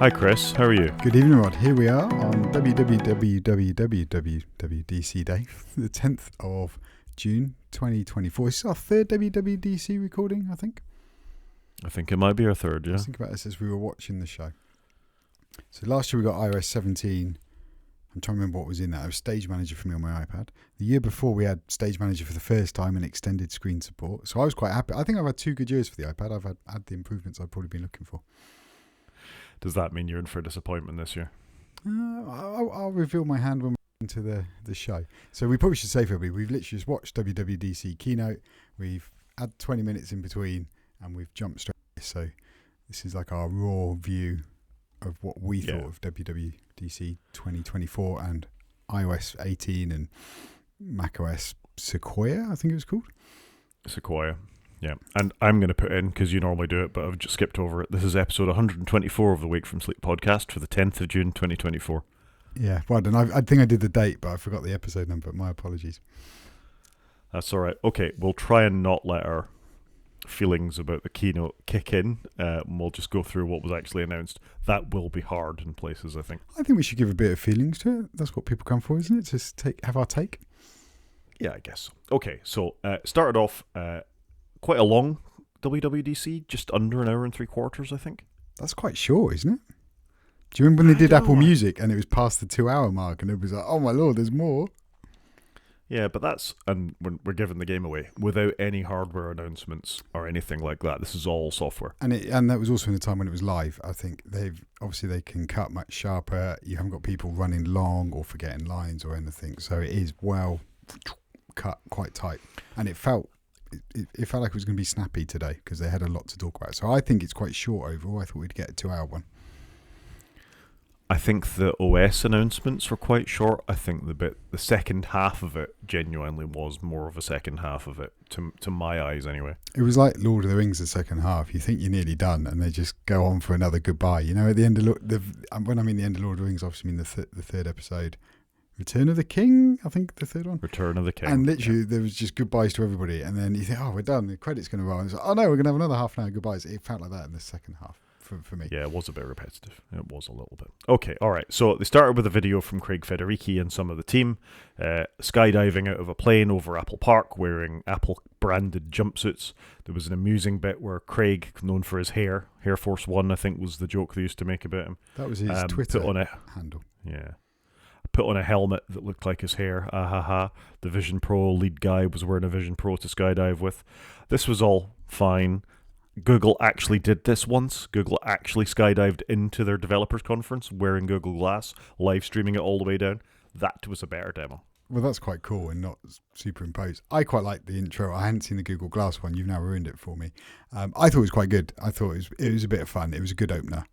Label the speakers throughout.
Speaker 1: Hi Chris, how are you?
Speaker 2: Good evening, Rod. Here we are on Wwdc Day, the 10th of June 2024. This is our third Wwdc recording, I think.
Speaker 1: I think it might be our third, yeah.
Speaker 2: Let's think about this as we were watching the show. So last year we got iOS 17. I'm trying to remember what was in that. It was Stage Manager for me on my iPad. The year before we had Stage Manager for the first time and extended screen support. So I was quite happy. I think I've had 2 good years for the iPad. I've had the improvements I've probably been looking for.
Speaker 1: Does that mean you're in for disappointment this year?
Speaker 2: I'll reveal my hand when we get into the show. So we probably should say for everybody, we've literally just watched WWDC keynote. We've had 20 minutes in between and we've jumped straight. So this is like our raw view of what we thought of WWDC 2024 and iOS 18 and macOS Sequoia, I think it was called.
Speaker 1: Sequoia, yeah. And I'm going to put in, because you normally do it, but I've just skipped over it. This is episode 124 of the Wake from Sleep podcast for the 10th of June 2024.
Speaker 2: Yeah, well done. I think I did the date, but I forgot the episode number. My apologies.
Speaker 1: That's all right. Okay, we'll try and not let our feelings about the keynote kick in. We'll just go through what was actually announced. That will be hard in places, I think.
Speaker 2: I think we should give a bit of feelings to it. That's what people come for, isn't it? Just have our take.
Speaker 1: Yeah, I guess. Okay, so started off quite a long WWDC, just under an hour and 3/4, I think.
Speaker 2: That's quite short, isn't it? Do you remember when they did Apple Music and it was past the 2-hour mark and it was like, oh my lord, there's more?
Speaker 1: Yeah, but that's, and we're giving the game away without any hardware announcements or anything like that. This is all software.
Speaker 2: And that was also in the time when it was live. I think they can cut much sharper. You haven't got people running long or forgetting lines or anything. So it is well cut, quite tight. And it felt like it was going to be snappy today because they had a lot to talk about. So I think it's quite short overall. I thought we'd get a 2-hour one.
Speaker 1: I think the OS announcements were quite short. I think the second half of it genuinely was more of a second half of it, to my eyes anyway.
Speaker 2: It was like Lord of the Rings, the second half. You think you're nearly done, and they just go on for another goodbye. You know, at the end of when I mean the end of Lord of the Rings, obviously I mean the third episode, Return of the King. I think the third one.
Speaker 1: Return of the King.
Speaker 2: And literally there was just goodbyes to everybody, and then you think, oh, we're done. The credits going to roll. And it's like, oh no, we're going to have another half an hour goodbyes. It felt like that in the second half. For me.
Speaker 1: Yeah, it was a bit repetitive. It was a little bit. Okay, all right. So they started with a video from Craig Federighi and some of the team skydiving out of a plane over Apple Park wearing Apple-branded jumpsuits. There was an amusing bit where Craig, known for his hair, Air Force One, I think was the joke they used to make about him.
Speaker 2: That was his Twitter handle.
Speaker 1: Yeah. Put on a helmet that looked like his hair. The Vision Pro lead guy was wearing a Vision Pro to skydive with. This was all fine. Google actually did this once. Google actually skydived into their developers conference wearing Google Glass, live streaming it all the way down. That was a better demo.
Speaker 2: Well, that's quite cool and not superimposed. I quite liked the intro. I hadn't seen the Google Glass one. You've now ruined it for me. I thought it was quite good. I thought it was a bit of fun. It was a good opener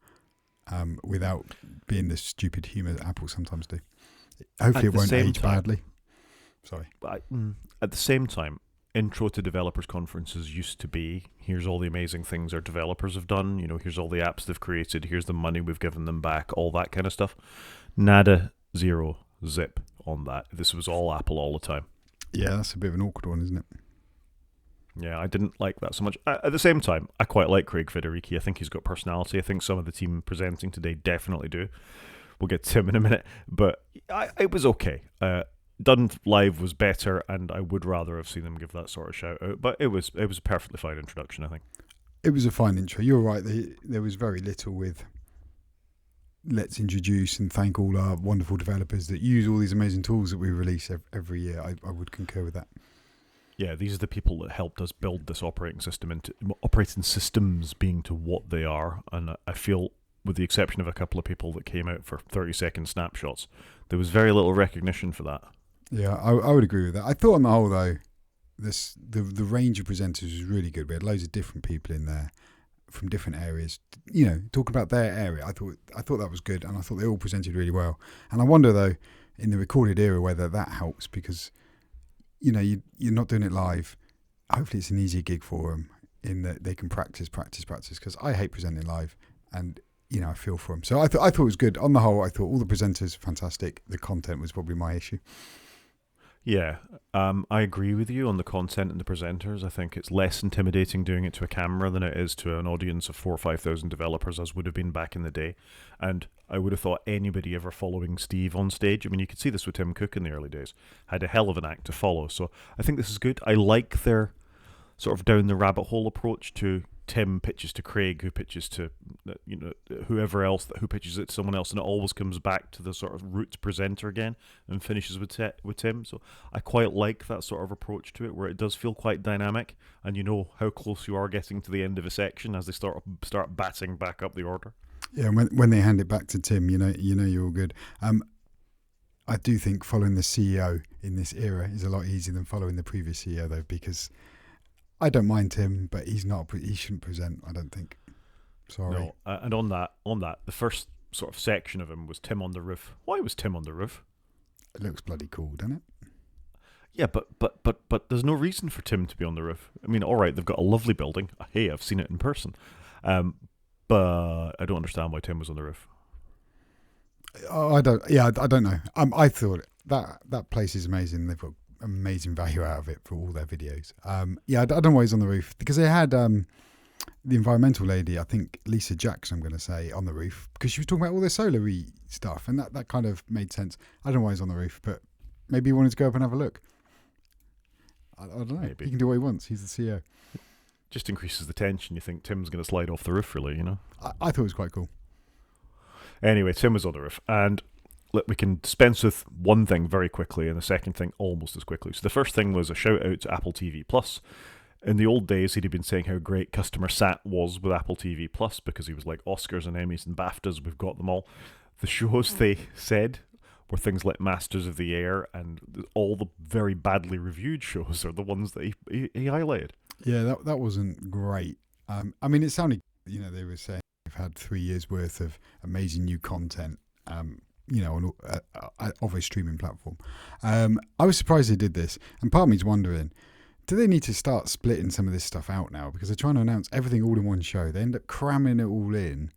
Speaker 2: without being the stupid humour that Apple sometimes do. Hopefully it won't age badly. Sorry.
Speaker 1: At the same time, intro to developers conferences used to be, here's all the amazing things our developers have done, here's all the apps they've created, here's the money we've given them back, all that kind of stuff. Nada, zero, zip on that. This was all Apple all the time.
Speaker 2: Yeah, that's a bit of an awkward one, isn't it?
Speaker 1: Yeah, I didn't like that so much. At the same time, I quite like Craig Federighi. I think he's got personality. I think some of the team presenting today definitely do. We'll get to him in a minute, but it was okay. Done live was better, and I would rather have seen them give that sort of shout out. But it was a perfectly fine introduction, I think.
Speaker 2: It was a fine intro. You're right. There was very little with let's introduce and thank all our wonderful developers that use all these amazing tools that we release every year. I would concur with that.
Speaker 1: Yeah, these are the people that helped us build this operating system into operating systems being to what they are. And I feel, with the exception of a couple of people that came out for 30-second snapshots, there was very little recognition for that.
Speaker 2: Yeah, I would agree with that. I thought on the whole, though, the range of presenters was really good. We had loads of different people in there from different areas, talking about their area. I thought that was good, and I thought they all presented really well. And I wonder, though, in the recorded era, whether that helps because, you're not doing it live. Hopefully it's an easier gig for them in that they can practice, because I hate presenting live, and I feel for them. So I thought it was good. On the whole, I thought all the presenters were fantastic. The content was probably my issue.
Speaker 1: Yeah, I agree with you on the content and the presenters. I think it's less intimidating doing it to a camera than it is to an audience of 4 or 5 thousand developers, as would have been back in the day. And I would have thought anybody ever following Steve on stage, I mean, you could see this with Tim Cook in the early days, had a hell of an act to follow. So I think this is good. I like their sort of down the rabbit hole approach to Tim pitches to Craig, who pitches to whoever else, who pitches it to someone else, and it always comes back to the sort of roots presenter again and finishes with Tim. So I quite like that sort of approach to it, where it does feel quite dynamic, and you know how close you are getting to the end of a section as they start batting back up the order.
Speaker 2: Yeah, and when they hand it back to Tim, you know you're all good. I do think following the CEO in this era is a lot easier than following the previous CEO, though, because I don't mind Tim, but he shouldn't present, I don't think. Sorry.
Speaker 1: No, and on that, the first sort of section of him was Tim on the roof. Why was Tim on the roof?
Speaker 2: It looks bloody cool, doesn't it?
Speaker 1: Yeah, but there's no reason for Tim to be on the roof. I mean, all right, they've got a lovely building. Hey, I've seen it in person, but I don't understand why Tim was on the roof.
Speaker 2: I don't. Yeah, I don't know. I thought that place is amazing. They've got amazing value out of it for all their videos. Yeah, I don't know why he's on the roof, because they had the environmental lady, I think Lisa Jackson, I'm going to say, on the roof, because she was talking about all the solar-y stuff, and that kind of made sense. I don't know why he's on the roof, but maybe he wanted to go up and have a look. I don't know.
Speaker 1: Maybe.
Speaker 2: He can do what he wants. He's the CEO.
Speaker 1: Just increases the tension. You think Tim's going to slide off the roof, really, you know?
Speaker 2: I thought it was quite cool.
Speaker 1: Anyway, Tim was on the roof, and we can dispense with one thing very quickly and the second thing almost as quickly. So the first thing was a shout out to Apple TV Plus. In the old days, he'd been saying how great customer sat was with Apple TV Plus, because he was like Oscars and Emmys and BAFTAs, we've got them all. The shows they said were things like Masters of the Air, and all the very badly reviewed shows are the ones that he highlighted.
Speaker 2: Yeah, that wasn't great. I mean, it sounded, they were saying they've had 3 years worth of amazing new content, on of a streaming platform. I was surprised they did this, and part of me's wondering, do they need to start splitting some of this stuff out now? Because they're trying to announce everything all in one show. They end up cramming it all in,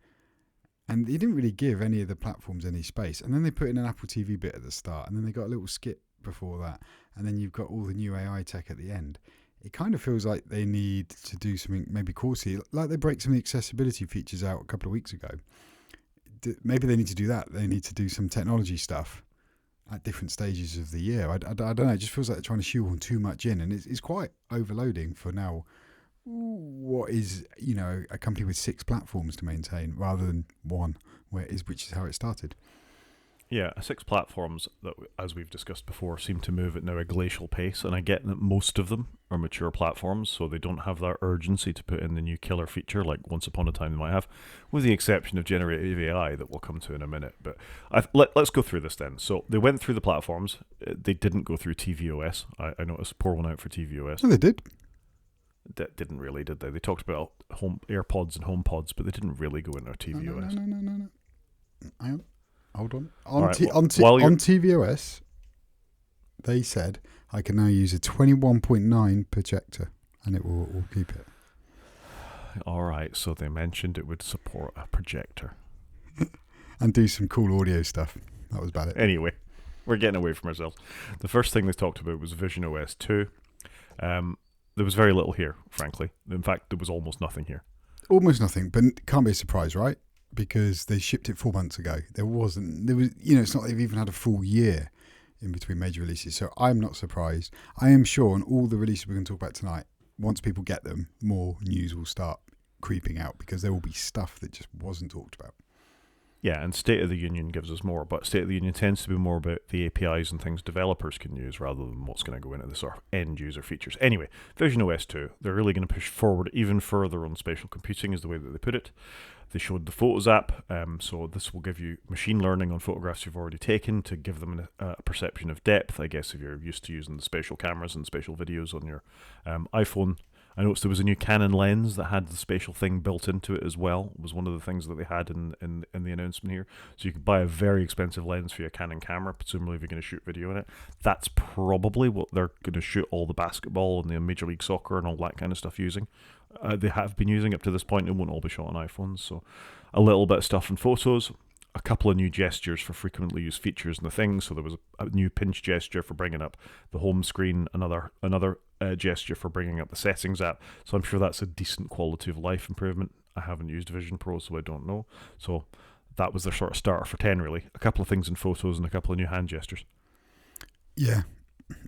Speaker 2: and they didn't really give any of the platforms any space. And then they put in an Apple TV bit at the start, and then they got a little skit before that, and then you've got all the new AI tech at the end. It kind of feels like they need to do something maybe quality, like they break some of the accessibility features out a couple of weeks ago. Maybe they need to do that. They need to do some technology stuff at different stages of the year. I don't know. It just feels like they're trying to shoehorn too much in, and it's quite overloading for now. What is a company with 6 platforms to maintain rather than one, which is how it started.
Speaker 1: Yeah, 6 platforms that, as we've discussed before, seem to move at now a glacial pace, and I get that most of them are mature platforms, so they don't have that urgency to put in the new killer feature like once upon a time they might have, with the exception of generative AI that we'll come to in a minute. But let's go through this then. So they went through the platforms. They didn't go through tvOS. I noticed, pour one out for tvOS.
Speaker 2: No, they did.
Speaker 1: That didn't really, did they? They talked about home AirPods and HomePods, but they didn't really go into tvOS.
Speaker 2: No. Hang on. Hold on. On
Speaker 1: Right,
Speaker 2: on tvOS, they said I can now use a 21.9 projector, and it will keep it.
Speaker 1: All right, so they mentioned it would support a projector.
Speaker 2: And do some cool audio stuff. That was about it.
Speaker 1: Anyway, we're getting away from ourselves. The first thing they talked about was Vision OS 2. There was very little here, frankly. In fact, there was almost nothing here.
Speaker 2: Almost nothing, but it can't be a surprise, right? Because they shipped it 4 months ago. There was, it's not like they've even had a full year in between major releases. So I'm not surprised. I am sure on all the releases we're going to talk about tonight, once people get them, more news will start creeping out, because there will be stuff that just wasn't talked about.
Speaker 1: Yeah, and State of the Union gives us more, but State of the Union tends to be more about the APIs and things developers can use rather than what's going to go into the sort of end-user features. Anyway, Vision OS 2, they're really going to push forward even further on spatial computing is the way that they put it. They showed the Photos app, so this will give you machine learning on photographs you've already taken to give them a perception of depth, I guess, if you're used to using the spatial cameras and spatial videos on your iPhone. I noticed there was a new Canon lens that had the spatial thing built into it as well. It was one of the things that they had in the announcement here. So you could buy a very expensive lens for your Canon camera, presumably if you're going to shoot video in it. That's probably what they're going to shoot all the basketball and the Major League Soccer and all that kind of stuff using. They have been using up to this point. It won't all be shot on iPhones. So a little bit of stuff in photos. a couple of new gestures for frequently used features in the thing. So there was a new pinch gesture for bringing up the home screen, another gesture for bringing up the settings app. So I'm sure that's a decent quality of life improvement. I haven't used Vision Pro, so I don't know. So that was their sort of starter for 10, really. A couple of things in photos and a couple of new hand gestures.
Speaker 2: Yeah,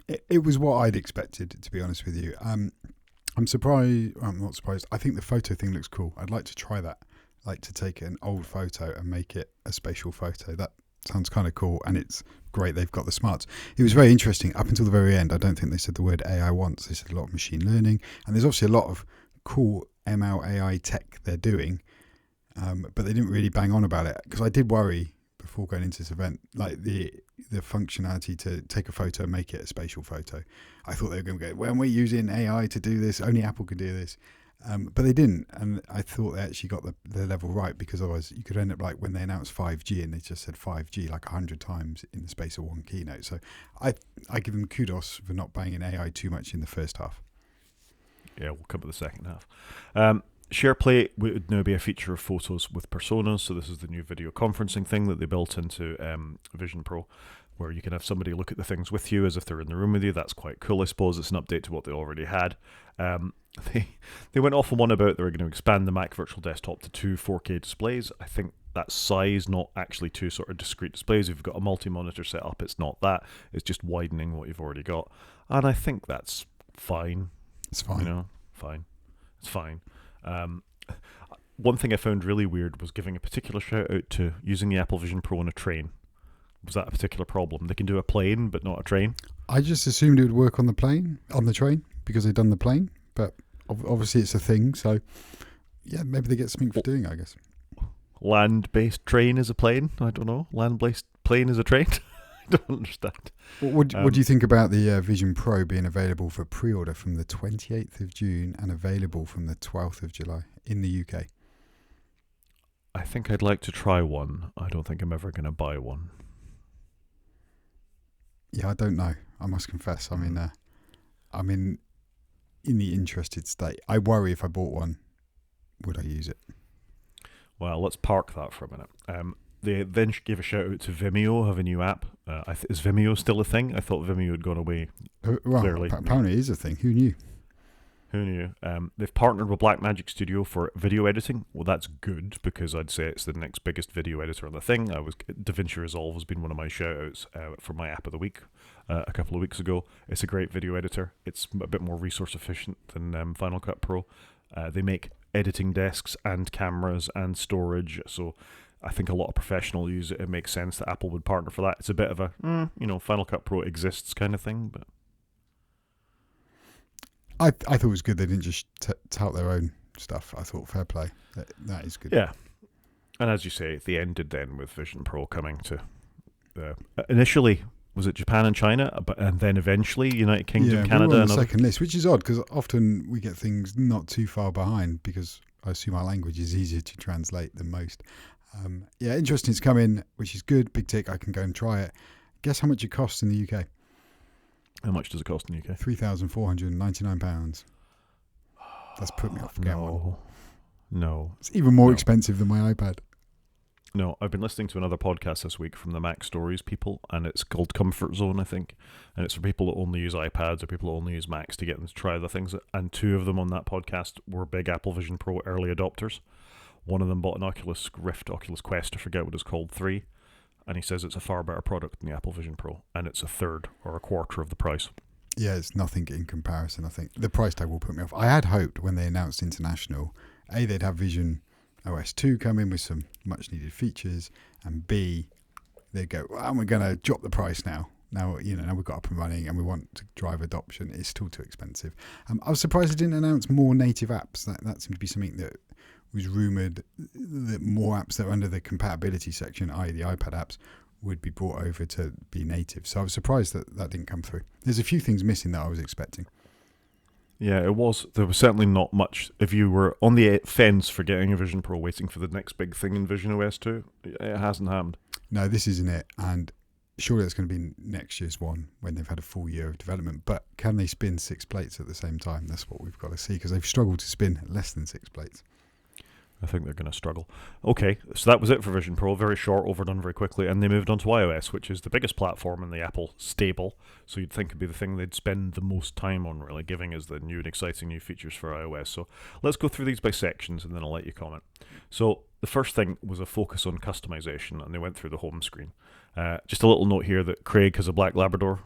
Speaker 2: it was what I'd expected, to be honest with you. I'm surprised. I'm not surprised. I think the photo thing looks cool. I'd like to try that. Like to take an old photo and make it a spatial photo. That sounds kind of cool, and it's great they've got the smarts. It was very interesting up until the very end. I don't think they said the word AI once. They said a lot of machine learning, and there's obviously a lot of cool ML AI tech they're doing, but they didn't really bang on about it, because I did worry before going into this event, like the functionality to take a photo and make it a spatial photo. I thought they were going to go, when we're using AI to do this, only Apple could do this. But they didn't, and I thought they actually got the level right, because otherwise you could end up like when they announced 5G and they just said 5G like 100 times in the space of one keynote. So I give them kudos for not banging AI too much in the first half.
Speaker 1: Yeah, we'll come to the second half. SharePlay would now be a feature of photos with personas. So this is the new video conferencing thing that they built into Vision Pro, where you can have somebody look at the things with you as if they're in the room with you. That's quite cool, I suppose. It's an update to what they already had. They went off on one about they were going to expand the Mac Virtual Desktop to 2 4K displays. I think that's size, not actually 2 sort of discrete displays. If you've got a multi-monitor setup, it's not that. It's just widening what you've already got. And I think that's fine.
Speaker 2: It's fine.
Speaker 1: You know, fine. It's fine. One thing I found really weird was giving a particular shout out to using the Apple Vision Pro on a train. Was that a particular problem? They can do a plane, but not a train.
Speaker 2: I just assumed it would work on the train, because they've done the plane, but obviously it's a thing. So yeah, maybe they get something for doing, I guess.
Speaker 1: Land-based train is a plane? I don't know. Land-based plane is a train? I don't understand.
Speaker 2: What do you think about the Vision Pro being available for pre-order from the 28th of June and available from the 12th of July in the UK?
Speaker 1: I think I'd like to try one. I don't think I'm ever going to buy one.
Speaker 2: Yeah, I don't know. I must confess. I'm in the interested state. I worry if I bought one, would I use it?
Speaker 1: Well, let's park that for a minute. They then gave a shout out to Vimeo, have a new app. Is Vimeo still a thing? I thought Vimeo had gone away. Clearly.
Speaker 2: Apparently it is a thing. Who knew?
Speaker 1: Who knew? They've partnered with Blackmagic Studio for video editing. Well, that's good, because I'd say it's the next biggest video editor on the thing. DaVinci Resolve has been one of my shout-outs for my app of the week a couple of weeks ago. It's a great video editor. It's a bit more resource efficient than Final Cut Pro. They make editing desks and cameras and storage, so I think a lot of professionals use it. It makes sense that Apple would partner for that. It's a bit of a, Final Cut Pro exists kind of thing, but
Speaker 2: I thought it was good they didn't just tout their own stuff. I thought fair play. That is good.
Speaker 1: Yeah. And as you say, they ended then with Vision Pro coming to initially, was it Japan and China, and then eventually United Kingdom, Canada.
Speaker 2: We were on the second list, which is odd because often we get things not too far behind because I assume our language is easier to translate than most. Interesting. It's come in, which is good. Big tick. I can go and try it. Guess how much it costs in the UK?
Speaker 1: How much does it cost in the UK?
Speaker 2: £3,499. That's put me off.
Speaker 1: No.
Speaker 2: It's even more expensive than my iPad.
Speaker 1: No, I've been listening to another podcast this week from the Mac Stories people, and it's called Comfort Zone, I think. And it's for people that only use iPads or people that only use Macs to get them to try the things. And 2 of them on that podcast were big Apple Vision Pro early adopters. One of them bought an Oculus Quest, I forget what it's called, 3. And he says it's a far better product than the Apple Vision Pro, and it's a third or a quarter of the price.
Speaker 2: Yeah, it's nothing in comparison, I think. The price tag will put me off. I had hoped when they announced international, A, they'd have Vision OS 2 come in with some much needed features, and B, they'd go, well, we're going to drop the price now. Now we've got up and running and we want to drive adoption. It's still too expensive. I was surprised they didn't announce more native apps. That seemed to be something that was rumoured, that more apps that are under the compatibility section, i.e. the iPad apps, would be brought over to be native. So I was surprised that didn't come through. There's a few things missing that I was expecting.
Speaker 1: Yeah, it was. There was certainly not much. If you were on the fence for getting a Vision Pro, waiting for the next big thing in Vision OS 2, it hasn't happened.
Speaker 2: No, this isn't it. And surely that's going to be next year's one when they've had a full year of development. But can they spin 6 plates at the same time? That's what we've got to see, because they've struggled to spin less than 6 plates.
Speaker 1: I think they're going to struggle. Okay, so that was it for Vision Pro. Very short, overdone very quickly, and they moved on to iOS, which is the biggest platform in the Apple stable. So you'd think it'd be the thing they'd spend the most time on, really, giving us the new and exciting new features for iOS. So let's go through these by sections, and then I'll let you comment. So the first thing was a focus on customization, and they went through the home screen. Just a little note here that Craig has a black Labrador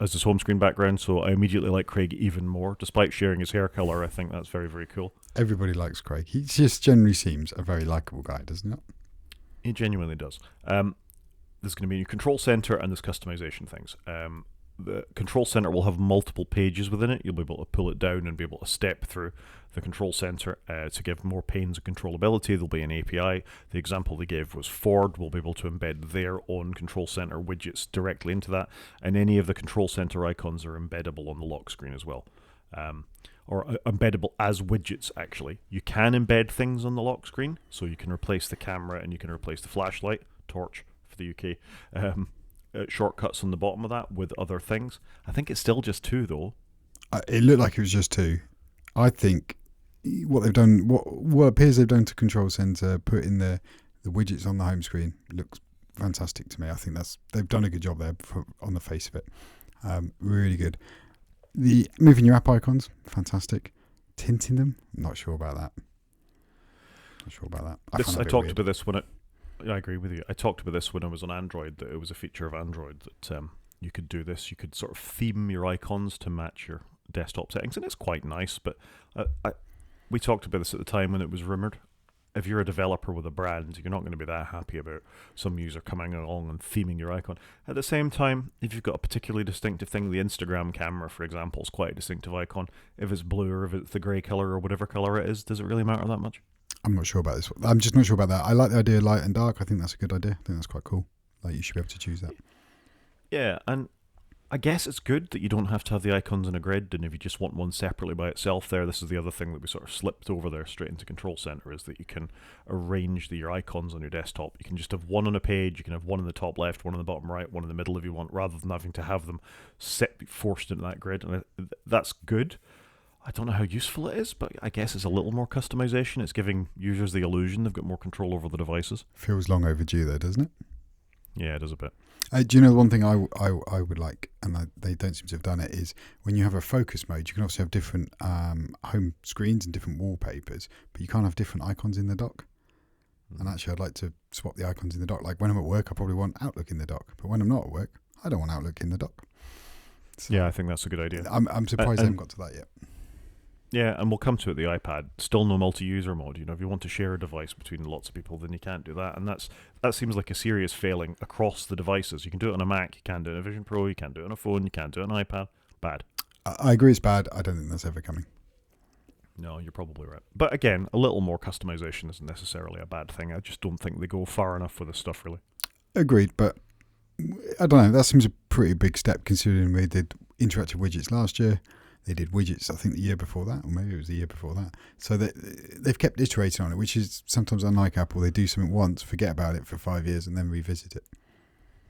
Speaker 1: as his home screen background, so I immediately like Craig even more. Despite sharing his hair colour, I think that's very, very cool.
Speaker 2: Everybody likes Craig. He just generally seems a very likeable guy, doesn't it?
Speaker 1: He genuinely does. There's going to be a new control center and there's customization things. The control center will have multiple pages within it. You'll be able to pull it down and be able to step through the control center to give more panes of controllability. There'll be an API. The example they gave was Ford. We'll be able to embed their own control center widgets directly into that, and any of the control center icons are embeddable on the lock screen as well. Or embeddable as widgets, actually. You can embed things on the lock screen, so you can replace the camera and you can replace the flashlight, torch for the UK, shortcuts on the bottom of that with other things. I think it's still just 2, though.
Speaker 2: It looked like it was just 2. I think what they've done, what appears they've done to Control Center, put in the widgets on the home screen, looks fantastic to me. I think they've done a good job there on the face of it. Really good. The moving your app icons, fantastic. Tinting them, not sure about that.
Speaker 1: I talked about this when I agree with you. I talked about this when I was on Android, that it was a feature of Android that you could do this. You could sort of theme your icons to match your desktop settings, and it's quite nice. But we talked about this at the time when it was rumored. If you're a developer with a brand, you're not going to be that happy about some user coming along and theming your icon. At the same time, if you've got a particularly distinctive thing, the Instagram camera, for example, is quite a distinctive icon. If it's blue or if it's the grey colour or whatever colour it is, does it really matter that much?
Speaker 2: I'm not sure about this. I'm just not sure about that. I like the idea of light and dark. I think that's a good idea. I think that's quite cool. Like, you should be able to choose that.
Speaker 1: Yeah, and I guess it's good that you don't have to have the icons in a grid, and if you just want one separately by itself there, this is the other thing that we sort of slipped over there straight into Control Center, is that you can arrange your icons on your desktop. You can just have one on a page, you can have one in the top left, one in the bottom right, one in the middle if you want, rather than having to have them forced into that grid, and that's good. I don't know how useful it is, but I guess it's a little more customization. It's giving users the illusion they've got more control over the devices.
Speaker 2: Feels long overdue though, doesn't it?
Speaker 1: Yeah, it does a bit.
Speaker 2: Do you know the one thing I would like, and they don't seem to have done it, is when you have a focus mode, you can obviously have different home screens and different wallpapers, but you can't have different icons in the dock. And actually, I'd like to swap the icons in the dock. Like when I'm at work, I probably want Outlook in the dock, but when I'm not at work, I don't want Outlook in the dock. So
Speaker 1: Yeah, I think that's a good idea.
Speaker 2: I'm surprised they haven't got to that yet.
Speaker 1: Yeah, and we'll come to it, the iPad. Still no multi-user mode. You know, if you want to share a device between lots of people, then you can't do that. And that seems like a serious failing across the devices. You can do it on a Mac, you can't do it on a Vision Pro, you can't do it on a phone, you can't do it on an iPad. Bad.
Speaker 2: I agree it's bad. I don't think that's ever coming.
Speaker 1: No, you're probably right. But again, a little more customization isn't necessarily a bad thing. I just don't think they go far enough with this stuff, really.
Speaker 2: Agreed, but I don't know. That seems a pretty big step considering we did interactive widgets last year. They did widgets, I think, the year before that, or maybe it was the year before that. So they've kept iterating on it, which is sometimes unlike Apple. They do something once, forget about it for 5 years, and then revisit it.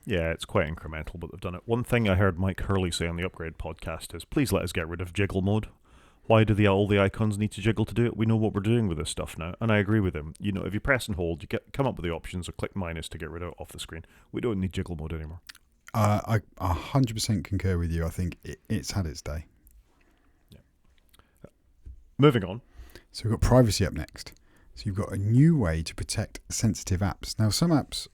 Speaker 1: Yeah, it's quite incremental, but they've done it. One thing I heard Mike Hurley say on the Upgrade podcast is, please let us get rid of jiggle mode. Why do all the icons need to jiggle to do it? We know what we're doing with this stuff now, and I agree with him. You know, if you press and hold, you come up with the options, or click minus to get rid of it off the screen. We don't need jiggle mode anymore.
Speaker 2: I 100% concur with you. I think it's had its day.
Speaker 1: Moving on.
Speaker 2: So we've got privacy up next. So you've got a new way to protect sensitive apps. Now, some apps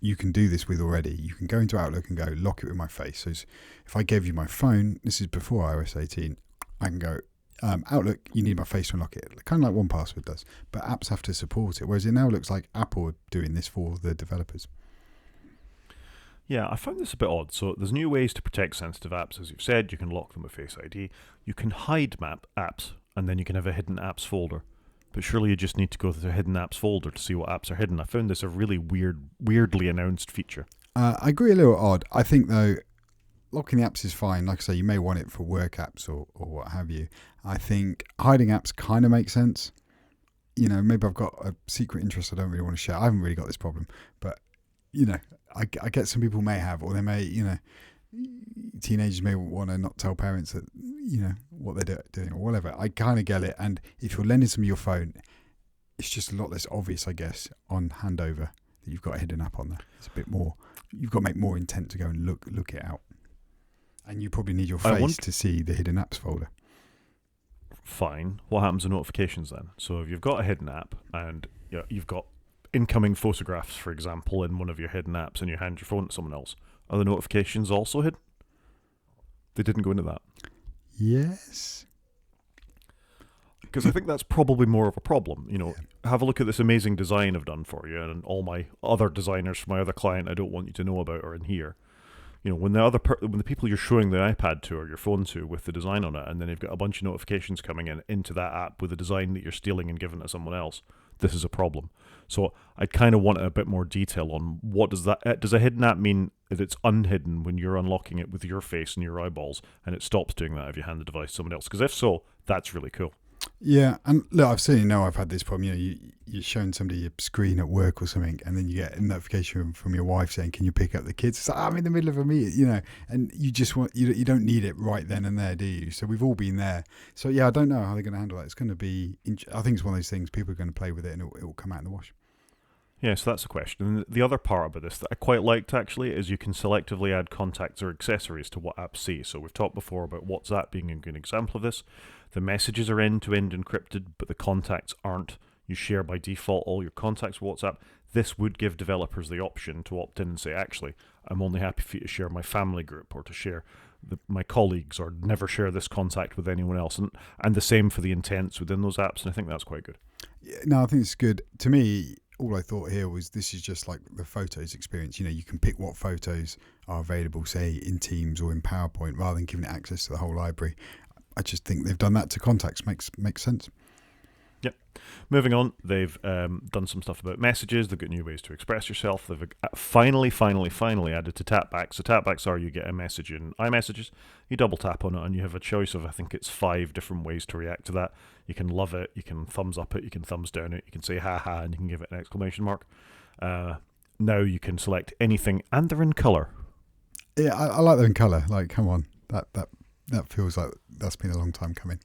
Speaker 2: you can do this with already. You can go into Outlook and go, lock it with my face. So if I gave you my phone, this is before iOS 18, I can go, Outlook, you need my face to unlock it. Kind of like 1Password does. But apps have to support it. Whereas it now looks like Apple are doing this for the developers.
Speaker 1: Yeah, I found this a bit odd. So there's new ways to protect sensitive apps. As you've said, you can lock them with Face ID. You can hide map apps, and then you can have a hidden apps folder. But surely you just need to go to the hidden apps folder to see what apps are hidden. I found this a really weirdly announced feature.
Speaker 2: I agree, a little odd. I think, though, locking the apps is fine. Like I say, you may want it for work apps or what have you. I think hiding apps kind of makes sense. You know, maybe I've got a secret interest I don't really want to share. I haven't really got this problem. But, you know, I get some people may have, or they may, you know, teenagers may want to not tell parents that, you know, what they're doing or whatever. I kind of get it. And if you're lending some of your phone, it's just a lot less obvious, I guess, on handover that you've got a hidden app on there. It's a bit more. You've got to make more intent to go and look it out, and you probably need your face to see the hidden apps folder.
Speaker 1: Fine. What happens to notifications then? So if you've got a hidden app and you've got incoming photographs, for example, in one of your hidden apps, and you hand your phone to someone else, are the notifications also hidden? They didn't go into that.
Speaker 2: Yes.
Speaker 1: Because I think that's probably more of a problem. Have a look at this amazing design I've done for you, and all my other designers for my other client I don't want you to know about are in here. When the people you're showing the iPad to or your phone to with the design on it, and then you've got a bunch of notifications coming into that app with a design that you're stealing and giving to someone else, this is a problem. So I kind of want a bit more detail on what does a hidden app mean that it's unhidden when you're unlocking it with your face and your eyeballs, and it stops doing that if you hand the device to someone else? Because if so, that's really cool.
Speaker 2: Yeah, and look, I've had this problem. You're showing somebody your screen at work or something, and then you get a notification from your wife saying, "Can you pick up the kids?" It's like, I'm in the middle of a meeting, and you just you don't need it right then and there, do you? So we've all been there. So yeah, I don't know how they're going to handle that. It's going to be. I think it's one of those things. People are going to play with it, and it will come out in the wash.
Speaker 1: Yeah, so that's the question. And the other part about this that I quite liked, actually, is you can selectively add contacts or accessories to what apps see. So we've talked before about WhatsApp being a good example of this. The messages are end-to-end encrypted, but the contacts aren't. You share by default all your contacts with WhatsApp. This would give developers the option to opt in and say, actually, I'm only happy for you to share my family group or to share my colleagues, or never share this contact with anyone else. And the same for the intents within those apps, and I think that's quite good.
Speaker 2: Yeah, no, I think it's good. To me, all I thought here was this is just like the Photos experience. You can pick what photos are available, say, in Teams or in PowerPoint, rather than giving it access to the whole library. I just think they've done that to contacts. Makes sense.
Speaker 1: Yep. Moving on, they've done some stuff about messages. They've got new ways to express yourself. They've finally added to tapbacks. So tapbacks are you get a message in iMessages, you double tap on it, and you have a choice of, I think it's 5 different ways to react to that. You can love it, you can thumbs up it, you can thumbs down it, you can say ha ha, and you can give it an exclamation mark. Now you can select anything, and they're in colour.
Speaker 2: Yeah, I like them in colour. Like, come on, that feels like that's been a long time coming.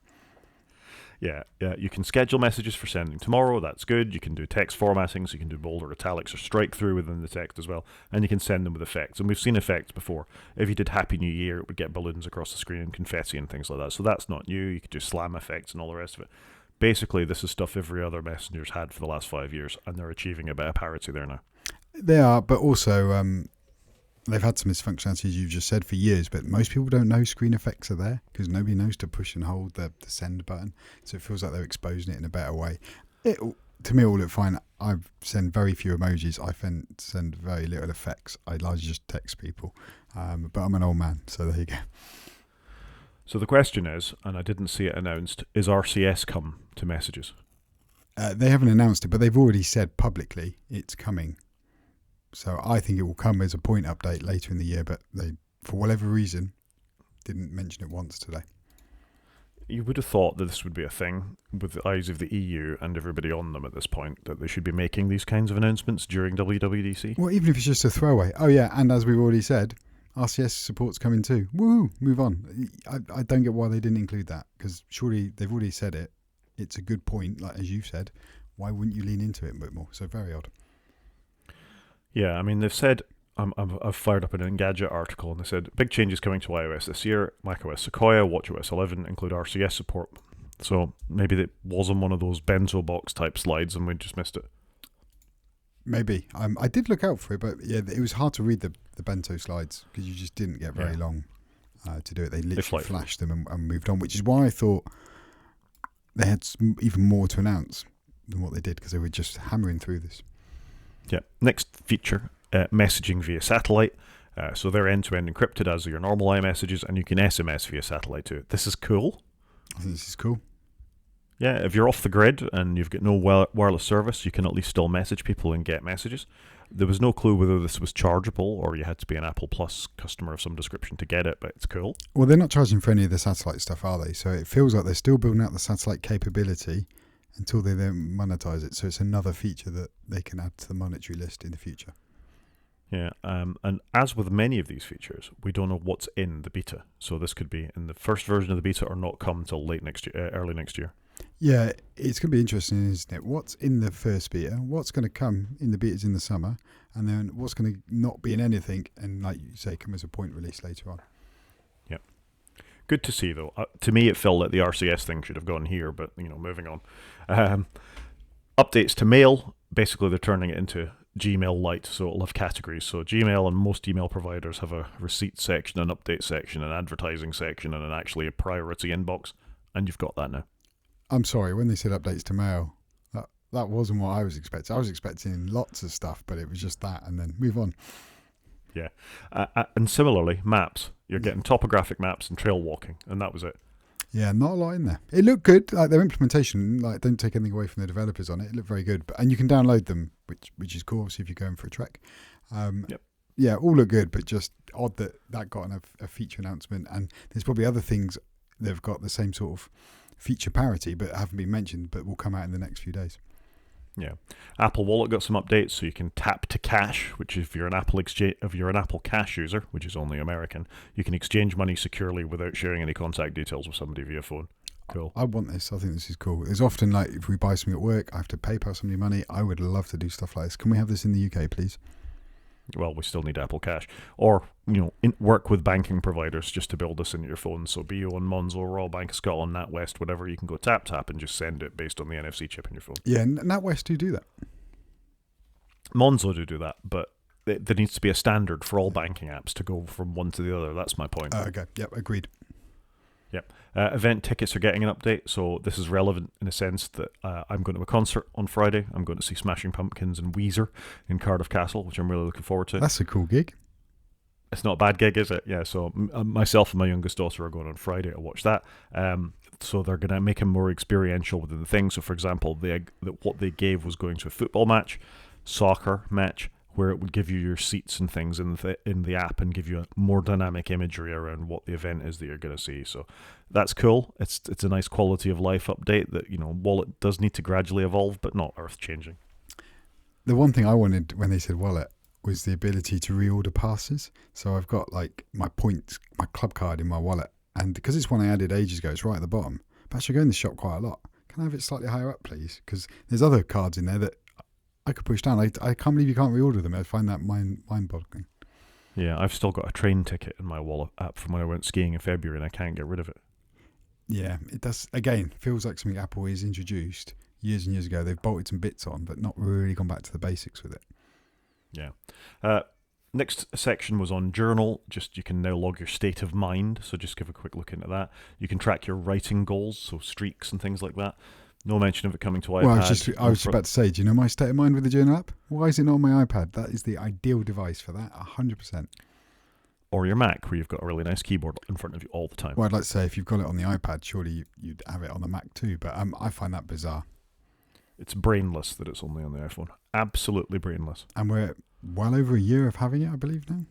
Speaker 1: Yeah, you can schedule messages for sending tomorrow. That's good. You can do text formatting, so you can do bold or italics or strike through within the text as well. And you can send them with effects. And we've seen effects before. If you did Happy New Year, it would get balloons across the screen and confetti and things like that. So that's not new. You could do slam effects and all the rest of it. Basically, this is stuff every other messenger's had for the last 5 years, and they're achieving a bit of parity there now.
Speaker 2: They are, but also they've had some of this functionality, as you've just said, for years, but most people don't know screen effects are there because nobody knows to push and hold the send button. So it feels like they're exposing it in a better way. To me, all look fine. I send very few emojis. I send very little effects. I largely just text people. But I'm an old man, so there you go.
Speaker 1: So the question is, and I didn't see it announced, is RCS come to messages?
Speaker 2: They haven't announced it, but they've already said publicly it's coming. So I think it will come as a point update later in the year, but they, for whatever reason, didn't mention it once today.
Speaker 1: You would have thought that this would be a thing with the eyes of the EU and everybody on them at this point, that they should be making these kinds of announcements during WWDC.
Speaker 2: Well, even if it's just a throwaway. Oh, yeah, and as we've already said, RCS support's coming too. Woo! Move on. I don't get why they didn't include that, because surely they've already said it. It's a good point, like as you've said. Why wouldn't you lean into it a bit more? So very odd.
Speaker 1: Yeah, I mean, they've said, I've fired up an Engadget article, and they said, big changes coming to iOS this year. macOS Sequoia, watchOS 11 include RCS support. So maybe it wasn't one of those bento box type slides and we just missed it.
Speaker 2: Maybe. I did look out for it, but yeah, it was hard to read the bento slides because you just didn't get very long to do it. They literally flashed them and moved on, which is why I thought they had even more to announce than what they did, because they were just hammering through this.
Speaker 1: Yeah. Next feature, messaging via satellite. So they're end-to-end encrypted as are your normal iMessages, and you can SMS via satellite too. This is cool.
Speaker 2: I think this is cool.
Speaker 1: Yeah, if you're off the grid and you've got no wireless service, you can at least still message people and get messages. There was no clue whether this was chargeable or you had to be an Apple Plus customer of some description to get it, but it's cool.
Speaker 2: Well, they're not charging for any of the satellite stuff, are they? So it feels like they're still building out the satellite capability until they then monetize it. So it's another feature that they can add to the monetary list in the future.
Speaker 1: Yeah, and as with many of these features, we don't know what's in the beta. So this could be in the first version of the beta or not come until early next year.
Speaker 2: Yeah, it's going to be interesting, isn't it? What's in the first beta? What's going to come in the betas in the summer? And then what's going to not be in anything and, like you say, come as a point release later on?
Speaker 1: Yeah. Good to see, though. To me, it felt like the RCS thing should have gone here, but, moving on. Updates to Mail. Basically, they're turning it into Gmail Lite, so it'll have categories. So Gmail and most email providers have a receipt section, an update section, an advertising section, and actually a priority inbox. And you've got that now.
Speaker 2: I'm sorry, when they said updates to Mail, that wasn't what I was expecting. I was expecting lots of stuff, but it was just that, and then move on.
Speaker 1: Yeah. And similarly, maps. You're getting topographic maps and trail walking, and that was it.
Speaker 2: Yeah, not a lot in there. It looked good. Like their implementation, don't take anything away from the developers on it. It looked very good, and you can download them, which is cool. Obviously, if you're going for a trek.
Speaker 1: Yep.
Speaker 2: Yeah, all look good, but just odd that got a feature announcement, and there's probably other things they've got the same sort of feature parity, but haven't been mentioned, but will come out in the next few days.
Speaker 1: Yeah, Apple Wallet got some updates, so you can tap to cash, which if you're an Apple Cash user, which is only American, you can exchange money securely without sharing any contact details with somebody via phone. Cool.
Speaker 2: I want this. I think this is cool. There's often like if we buy something at work, I have to PayPal somebody money. I would love to do stuff like this. Can we have this in the UK, please?
Speaker 1: Well, we still need Apple Cash, or work with banking providers just to build this into your phone. So BO and Monzo, Royal Bank of Scotland, NatWest, whatever, you can go tap and just send it based on the NFC chip in your phone.
Speaker 2: Yeah, NatWest do that.
Speaker 1: Monzo do that, but there needs to be a standard for all banking apps to go from one to the other. That's my point.
Speaker 2: Okay. Yep. Agreed.
Speaker 1: Yep. Event tickets are getting an update, so this is relevant in a sense that I'm going to a concert on Friday. I'm going to see Smashing Pumpkins and Weezer in Cardiff Castle, which I'm really looking forward to.
Speaker 2: That's a cool gig.
Speaker 1: It's not a bad gig, is it? Yeah, so myself and my youngest daughter are going on Friday to watch that. So they're going to make him more experiential within the thing. So, for example, what they gave was going to a football match, soccer match, where it would give you your seats and things in the app and give you a more dynamic imagery around what the event is that you're going to see. So that's cool. It's a nice quality of life update that, Wallet does need to gradually evolve, but not earth-changing.
Speaker 2: The one thing I wanted when they said Wallet was the ability to reorder passes. So I've got like my points, my club card in my wallet. And because it's one I added ages ago, it's right at the bottom. But actually I go in the shop quite a lot. Can I have it slightly higher up, please? Because there's other cards in there that I could push down. I can't believe you can't reorder them. I find that mind-boggling.
Speaker 1: Yeah, I've still got a train ticket in my wallet app from when I went skiing in February and I can't get rid of it.
Speaker 2: Yeah, it does. Again, feels like something Apple has introduced years and years ago. They've bolted some bits on, but not really gone back to the basics with it.
Speaker 1: Yeah. Next section was on Journal. Just you can now log your state of mind. So just give a quick look into that. You can track your writing goals, so streaks and things like that. No mention of it coming to iPad.
Speaker 2: Well, I was about to say, do you know my state of mind with the Journal app? Why is it not on my iPad? That is the ideal device for that, 100%.
Speaker 1: Or your Mac, where you've got a really nice keyboard in front of you all the time.
Speaker 2: Well, I'd like to say, if you've got it on the iPad, surely you'd have it on the Mac too, but I find that bizarre.
Speaker 1: It's brainless that it's only on the iPhone. Absolutely brainless.
Speaker 2: And we're well over a year of having it, I believe, now.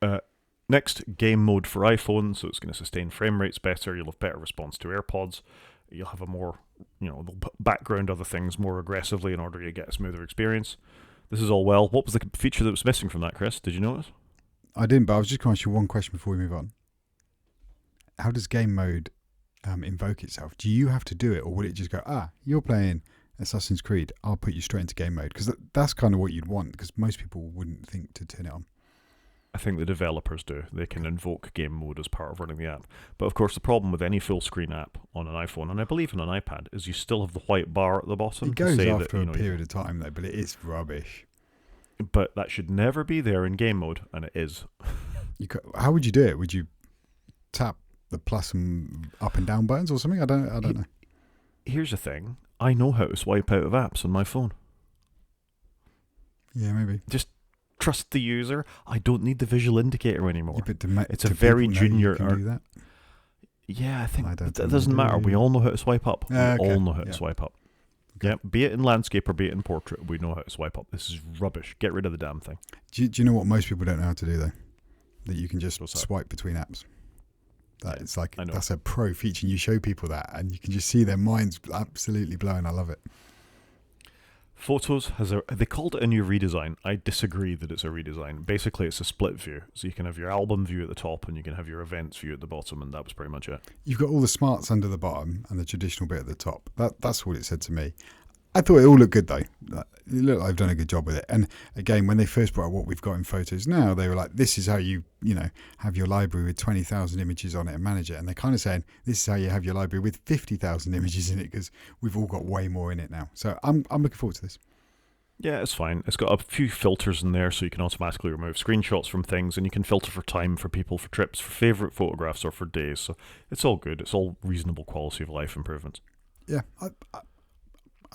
Speaker 1: Yep. Next, game mode for iPhone, so it's going to sustain frame rates better. You'll have better response to AirPods. You'll have a more, they'll background other things more aggressively in order to get a smoother experience. This is all well. What was the feature that was missing from that, Chris? Did you notice?
Speaker 2: I didn't, but I was just going to ask you one question before we move on. How does game mode invoke itself? Do you have to do it, or would it just go, you're playing Assassin's Creed, I'll put you straight into game mode? Because that's kind of what you'd want, because most people wouldn't think to turn it on.
Speaker 1: I think the developers do. They can invoke game mode as part of running the app. But of course, the problem with any full screen app on an iPhone, and I believe on an iPad, is you still have the white bar at the bottom.
Speaker 2: It goes
Speaker 1: to say
Speaker 2: after
Speaker 1: that,
Speaker 2: a period of time, though, but it is rubbish.
Speaker 1: But that should never be there in game mode, and it is.
Speaker 2: How would you do it? Would you tap the plus and up and down buttons or something? I don't know.
Speaker 1: Here's the thing. I know how to swipe out of apps on my phone.
Speaker 2: Yeah, maybe.
Speaker 1: Just trust the user. I don't need the visual indicator anymore.
Speaker 2: Yeah, but
Speaker 1: it's a very junior.
Speaker 2: Can do that?
Speaker 1: Yeah, I think that doesn't matter. We all know how to swipe up. We all know how to swipe up. Okay. Yeah, be it in landscape or be it in portrait, we know how to swipe up. This is rubbish. Get rid of the damn thing.
Speaker 2: Do you know what most people don't know how to do, though? That you can just swipe between apps. It's like, that's a pro feature, and you show people that, and you can just see their minds absolutely blown. I love it.
Speaker 1: Photos they called it a new redesign. I disagree that it's a redesign. Basically, it's a split view. So you can have your album view at the top and you can have your events view at the bottom, and that was pretty much it.
Speaker 2: You've got all the smarts under the bottom and the traditional bit at the top. That's what it said to me. I thought it all looked good though. It looked like I've done a good job with it. And again, when they first brought out what we've got in Photos now, they were like, this is how you have your library with 20,000 images on it and manage it. And they're kind of saying, this is how you have your library with 50,000 images in it, because we've all got way more in it now. So I'm looking forward to this.
Speaker 1: Yeah, it's fine. It's got a few filters in there, so you can automatically remove screenshots from things, and you can filter for time for people, for trips, for favourite photographs, or for days. So it's all good. It's all reasonable quality of life improvements.
Speaker 2: Yeah,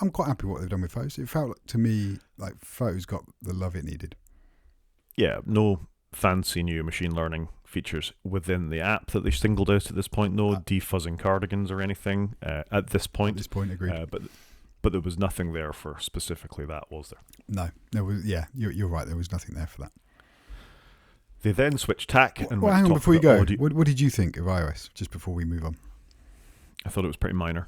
Speaker 2: I'm quite happy with what they've done with Photos. It felt to me like Photos got the love it needed.
Speaker 1: Yeah, no fancy new machine learning features within the app that they singled out at this point. No defuzzing cardigans or anything at this point.
Speaker 2: At this point, agreed.
Speaker 1: But there was nothing there for specifically that, was there?
Speaker 2: No, there was. Yeah, you're right. There was nothing there for that.
Speaker 1: They then switched tack. And
Speaker 2: hang on before you go. What did you think of iOS? Just before we move on,
Speaker 1: I thought it was pretty minor.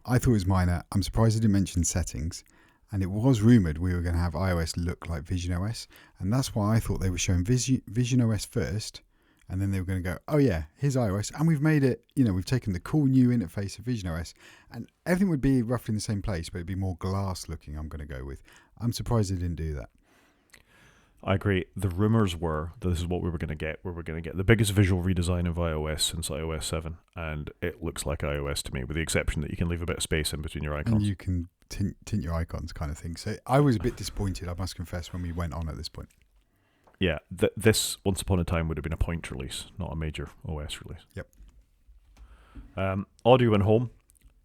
Speaker 2: I thought it was minor. I'm surprised it didn't mention settings. And it was rumoured we were going to have iOS look like Vision OS. And that's why I thought they were showing Vision OS first. And then they were going to go, oh yeah, here's iOS. And we've made it, we've taken the cool new interface of Vision OS. And everything would be roughly in the same place, but it'd be more glass looking, I'm going to go with. I'm surprised they didn't do that.
Speaker 1: I agree. The rumours were that this is what we were going to get. We were going to get the biggest visual redesign of iOS since iOS 7. And it looks like iOS to me, with the exception that you can leave a bit of space in between your icons.
Speaker 2: And you can tint your icons kind of thing. So I was a bit disappointed, I must confess, when we went on at this point.
Speaker 1: Yeah, this once upon a time would have been a point release, not a major OS release.
Speaker 2: Yep.
Speaker 1: Audio and home.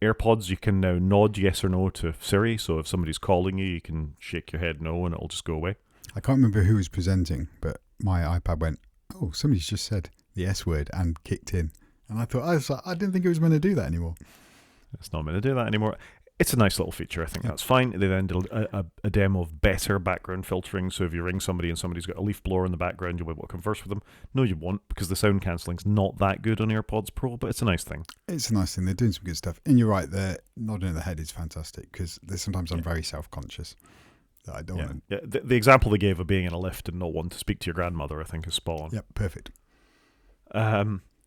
Speaker 1: AirPods, you can now nod yes or no to Siri. So if somebody's calling you, you can shake your head no and it'll just go away.
Speaker 2: I can't remember who was presenting, but my iPad went, oh, somebody's just said the S word and kicked in. And I thought, I didn't think it was meant to do that anymore.
Speaker 1: It's not meant to do that anymore. It's a nice little feature. I think that's fine. They then did a demo of better background filtering. So if you ring somebody and somebody's got a leaf blower in the background, you'll be able to converse with them. No, you won't, because the sound cancelling's not that good on AirPods Pro, but it's a nice thing.
Speaker 2: It's a nice thing. They're doing some good stuff. And you're right, they're nodding at the head is fantastic, because sometimes I'm very self-conscious that I don't want to...
Speaker 1: Yeah, the example they gave of being in a lift and not wanting to speak to your grandmother, I think, is spot on.
Speaker 2: Yep, perfect.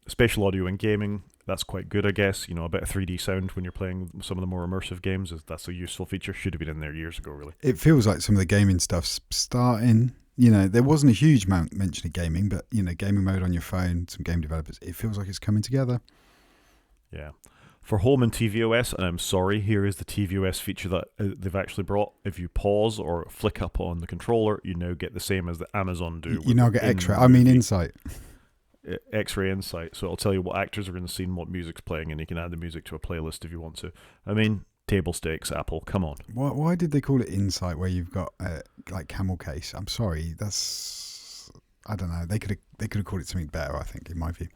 Speaker 1: Spatial audio in gaming, that's quite good, I guess. A bit of 3D sound when you're playing some of the more immersive games, that's a useful feature. Should have been in there years ago, really.
Speaker 2: It feels like some of the gaming stuff's starting. There wasn't a huge amount mentioned of gaming, but, gaming mode on your phone, some game developers, it feels like it's coming together.
Speaker 1: Yeah. For home and tvOS, and I'm sorry, here is the tvOS feature that they've actually brought. If you pause or flick up on the controller, you now get the same as the Amazon do.
Speaker 2: You now get insight.
Speaker 1: X-ray insight, so it'll tell you what actors are in the scene, what music's playing, and you can add the music to a playlist if you want to. I mean, table stakes, Apple, come on.
Speaker 2: Why did they call it insight where you've got like camel case? I'm sorry, I don't know. They could have called it something better, I think, in my view.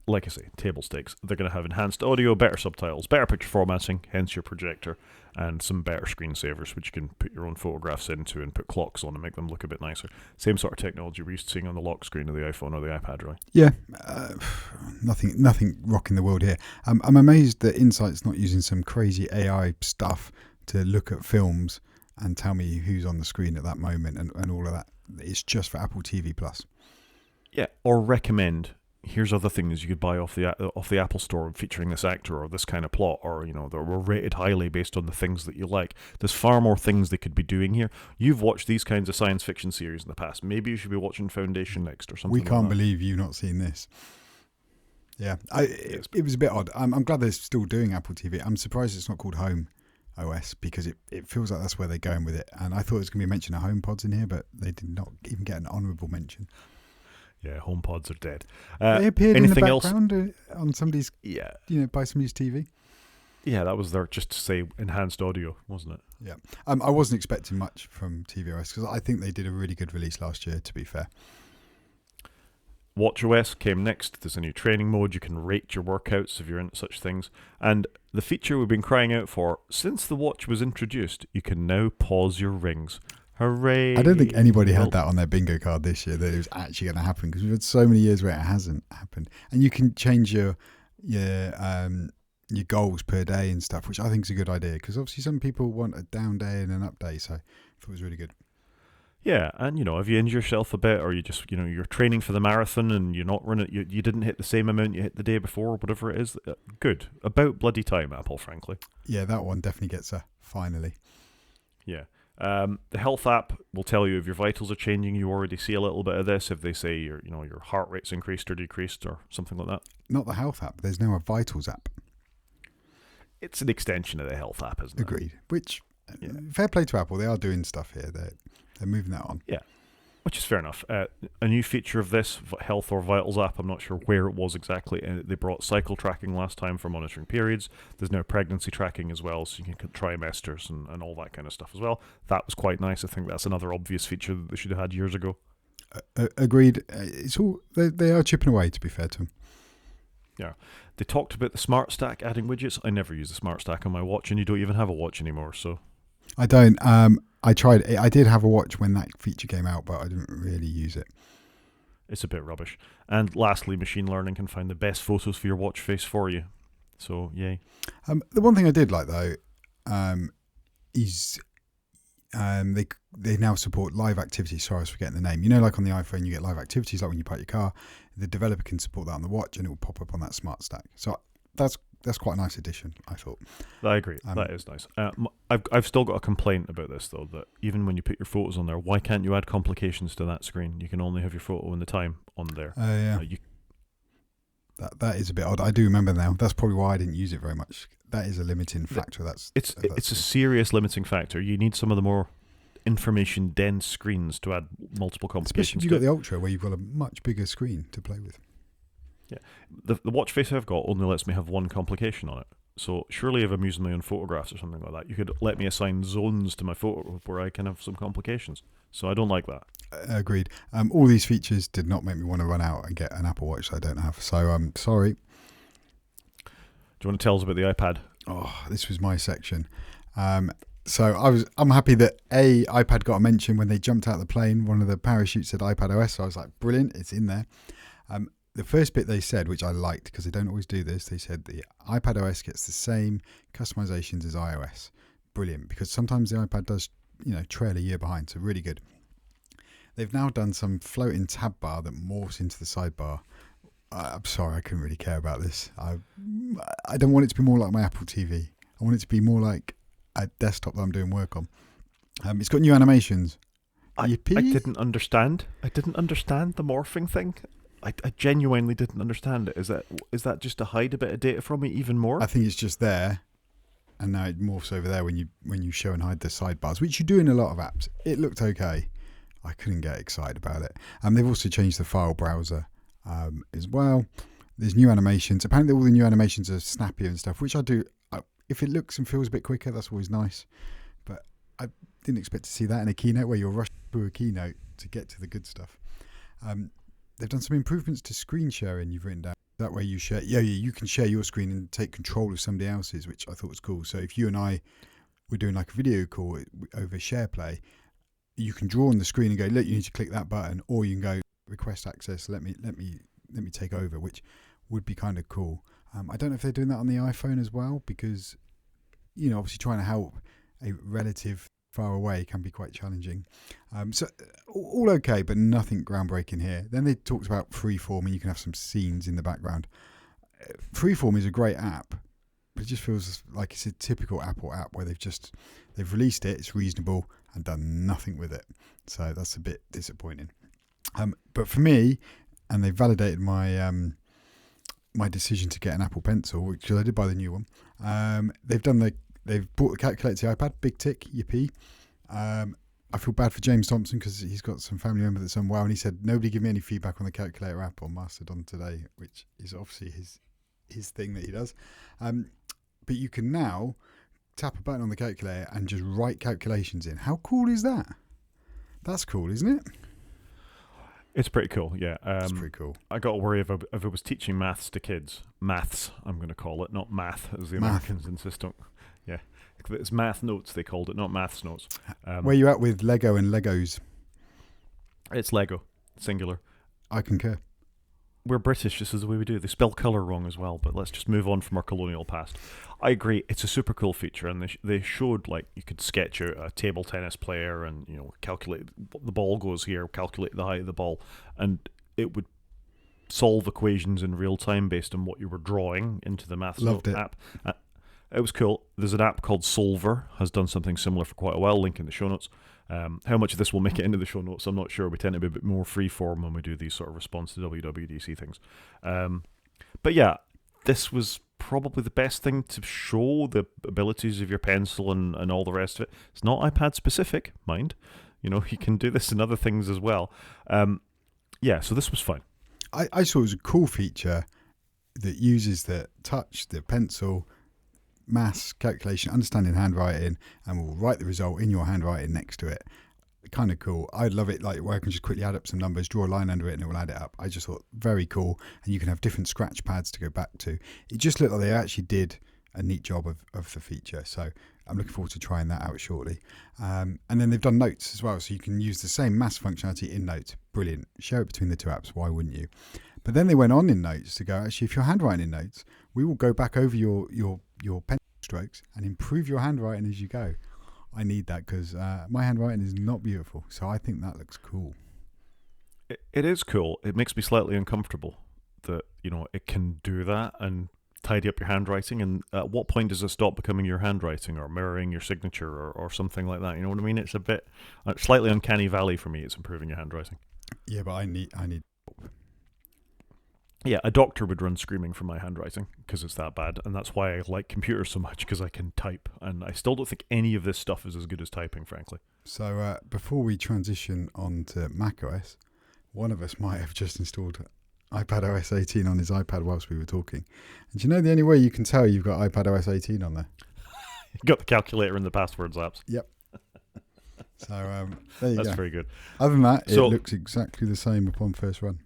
Speaker 1: Like I say, table stakes. They're going to have enhanced audio, better subtitles, better picture formatting, hence your projector, and some better screensavers, which you can put your own photographs into and put clocks on and make them look a bit nicer. Same sort of technology we're used to seeing on the lock screen of the iPhone or the iPad, really.
Speaker 2: Yeah, nothing rocking the world here. I'm amazed that Insight's not using some crazy AI stuff to look at films and tell me who's on the screen at that moment and all of that. It's just for Apple TV Plus.
Speaker 1: Yeah, or recommend. Here's other things you could buy off the Apple Store featuring this actor or this kind of plot, or that were rated highly based on the things that you like. There's far more things they could be doing here. You've watched these kinds of science fiction series in the past. Maybe you should be watching Foundation next or something.
Speaker 2: We can't believe you've not seen this. Yeah, it was a bit odd. I'm glad they're still doing Apple TV. I'm surprised it's not called Home OS, because it feels like that's where they're going with it. And I thought it was going to be a mention of HomePods in here, but they did not even get an honourable mention.
Speaker 1: Yeah, HomePods are dead.
Speaker 2: They appeared in the background on somebody's, by somebody's TV.
Speaker 1: Yeah, that was there just to say enhanced audio, wasn't it?
Speaker 2: Yeah. I wasn't expecting much from tvOS, because I think they did a really good release last year, to be fair.
Speaker 1: WatchOS came next. There's a new training mode. You can rate your workouts if you're into such things. And the feature we've been crying out for since the watch was introduced, you can now pause your rings. Hooray!
Speaker 2: I don't think anybody had that on their bingo card this year, that it was actually going to happen, because we've had so many years where it hasn't happened. And you can change your your goals per day and stuff, which I think is a good idea because obviously some people want a down day and an up day. So I thought it was really good.
Speaker 1: Yeah, and if you injure yourself a bit, or you just you're training for the marathon and you're not running, you didn't hit the same amount you hit the day before, or whatever it is. Good, about bloody time, Apple. Frankly,
Speaker 2: Yeah, that one definitely gets a finally.
Speaker 1: yeah. The health app will tell you if your vitals are changing. You already see a little bit of this if they say your heart rate's increased or decreased or something like that.
Speaker 2: Not the health app. There's now a vitals app.
Speaker 1: It's an extension of the health app, isn't it?
Speaker 2: Agreed. Which
Speaker 1: Yeah.
Speaker 2: fair play to Apple. They are doing stuff here. They're moving that on.
Speaker 1: Yeah, which is fair enough. A new feature of this health or vitals app, I'm not sure where it was exactly. They brought cycle tracking last time for monitoring periods. There's now pregnancy tracking as well, so you can trimesters and all that kind of stuff as well. That was quite nice. I think that's another obvious feature that they should have had years ago.
Speaker 2: Agreed. It's all they are chipping away. To be fair to them.
Speaker 1: Yeah. They talked about the Smart Stack adding widgets. I never use the Smart Stack on my watch, and you don't even have a watch anymore, so...
Speaker 2: I don't. I tried. I did have a watch when that feature came out, but I didn't really use it.
Speaker 1: It's a bit rubbish. And lastly, machine learning can find the best photos for your watch face for you. So, yay.
Speaker 2: The one thing I did like, though, is they now support live activities. Sorry, I was forgetting the name. Like on the iPhone, you get live activities, like when you park your car. The developer can support that on the watch, and it will pop up on that Smart Stack. So that's quite a nice addition, I thought.
Speaker 1: I agree. That is nice. I've still got a complaint about this, though, that even when you put your photos on there, why can't you add complications to that screen? You can only have your photo and the time on there.
Speaker 2: Yeah. That is a bit odd. I do remember now. That's probably why I didn't use it very much. That is a limiting factor. It's
Speaker 1: a serious limiting factor. You need some of the more information dense screens to add multiple complications.
Speaker 2: Especially if you've got the Ultra, where you've got a much bigger screen to play with.
Speaker 1: Yeah, the watch face I've got only lets me have one complication on it. So surely if I'm using my own photographs or something like that, you could let me assign zones to my photo where I can have some complications. So I don't like that.
Speaker 2: Agreed. All these features did not make me want to run out and get an Apple Watch I don't have. So I'm sorry.
Speaker 1: Do you want to tell us about the iPad?
Speaker 2: Oh, this was my section. So I'm happy that iPad got a mention when they jumped out of the plane. One of the parachutes said iPad OS. So I was like, brilliant, it's in there. The first bit they said, which I liked because they don't always do this, they said the iPad OS gets the same customizations as iOS. Brilliant, because sometimes the iPad does, trail a year behind. So really good. They've now done some floating tab bar that morphs into the sidebar. I'm sorry, I couldn't really care about this. I don't want it to be more like my Apple TV. I want it to be more like a desktop that I'm doing work on. It's got new animations.
Speaker 1: I didn't understand. I didn't understand the morphing thing. I genuinely didn't understand it. Is that just to hide a bit of data from me even more?
Speaker 2: I think it's just there, and now it morphs over there when you show and hide the sidebars, which you do in a lot of apps. It looked okay. I couldn't get excited about it. They've also changed the file browser as well. There's new animations. Apparently all the new animations are snappier and stuff, which I do. If it looks and feels a bit quicker, that's always nice. But I didn't expect to see that in a keynote where you're rushing through a keynote to get to the good stuff. They've done some improvements to screen sharing. You've written down that way you share. Yeah, you can share your screen and take control of somebody else's, which I thought was cool. So if you and I were doing like a video call over SharePlay, you can draw on the screen and go, look, you need to click that button, or you can go request access. Let me take over, which would be kind of cool. I don't know if they're doing that on the iPhone as well, because obviously trying to help a relative far away can be quite challenging. So all okay, but nothing groundbreaking here. Then they talked about Freeform, and you can have some scenes in the background. Freeform is a great app, but it just feels like it's a typical Apple app where they've released it, it's reasonable, and done nothing with it. So that's a bit disappointing. But for me, and they validated my my decision to get an Apple Pencil, which I did buy the new one. They've brought the calculator to the iPad. Big tick, yippee. I feel bad for James Thompson because he's got some family member that's unwell, and he said nobody give me any feedback on the calculator app on Mastodon today, which is obviously his thing that he does. But you can now tap a button on the calculator and just write calculations in. How cool is that? That's cool, isn't it?
Speaker 1: It's pretty cool, yeah.
Speaker 2: It's pretty cool.
Speaker 1: I got to worry if I was teaching maths to kids. Maths, I'm going to call it, not math, as the Americans insist on. Yeah, it's math notes, they called it, not maths notes.
Speaker 2: Where you at with Lego and Legos?
Speaker 1: It's Lego, singular.
Speaker 2: I concur.
Speaker 1: we're British. This is the way we do it. They spell colour wrong as well, but let's just move on from our colonial past. I agree. It's a super cool feature, and they showed like you could sketch out a table tennis player and calculate the ball goes here, calculate the height of the ball, and it would solve equations in real time based on what you were drawing into the Maths
Speaker 2: Loved it.
Speaker 1: app. It was cool. There's an app called Solver, has done something similar for quite a while. Link in the show notes. How much of this will make it into the show notes, I'm not sure. We tend to be a bit more freeform when we do these sort of response to WWDC things. But yeah, this was probably the best thing to show the abilities of your pencil and all the rest of it. It's not iPad specific, mind. You can do this in other things as well. Yeah, so this was fine.
Speaker 2: I saw it was a cool feature that uses the touch, the pencil, maths, calculation, understanding handwriting, and will write the result in your handwriting next to it. Kind of cool. I'd love it like where I can just quickly add up some numbers, draw a line under it, and it will add it up. I just thought very cool, and you can have different scratch pads to go back to. It just looked like they actually did a neat job of the feature, so I'm looking forward to trying that out shortly. And then they've done notes as well, so you can use the same maths functionality in notes. Brilliant. Share it between the two apps. Why wouldn't you? But then they went on in notes to go, actually, if you're handwriting in notes, we will go back over your pen strokes and improve your handwriting as you go. I need that because my handwriting is not beautiful, so I think that looks cool.
Speaker 1: It is cool. It makes me slightly uncomfortable that it can do that and tidy up your handwriting. And at what point does it stop becoming your handwriting or mirroring your signature or something like that? You know what I mean? It's a bit slightly uncanny valley for me. It's improving your handwriting.
Speaker 2: Yeah, but I need.
Speaker 1: Yeah, a doctor would run screaming from my handwriting because it's that bad, and that's why I like computers so much, because I can type, and I still don't think any of this stuff is as good as typing, frankly.
Speaker 2: So before we transition on to macOS, one of us might have just installed iPadOS 18 on his iPad whilst we were talking. And do you know the only way you can tell you've got iPadOS 18 on there?
Speaker 1: You got the calculator and the passwords apps.
Speaker 2: Yep. So there you go.
Speaker 1: That's very good.
Speaker 2: Other than that, it looks exactly the same upon first run.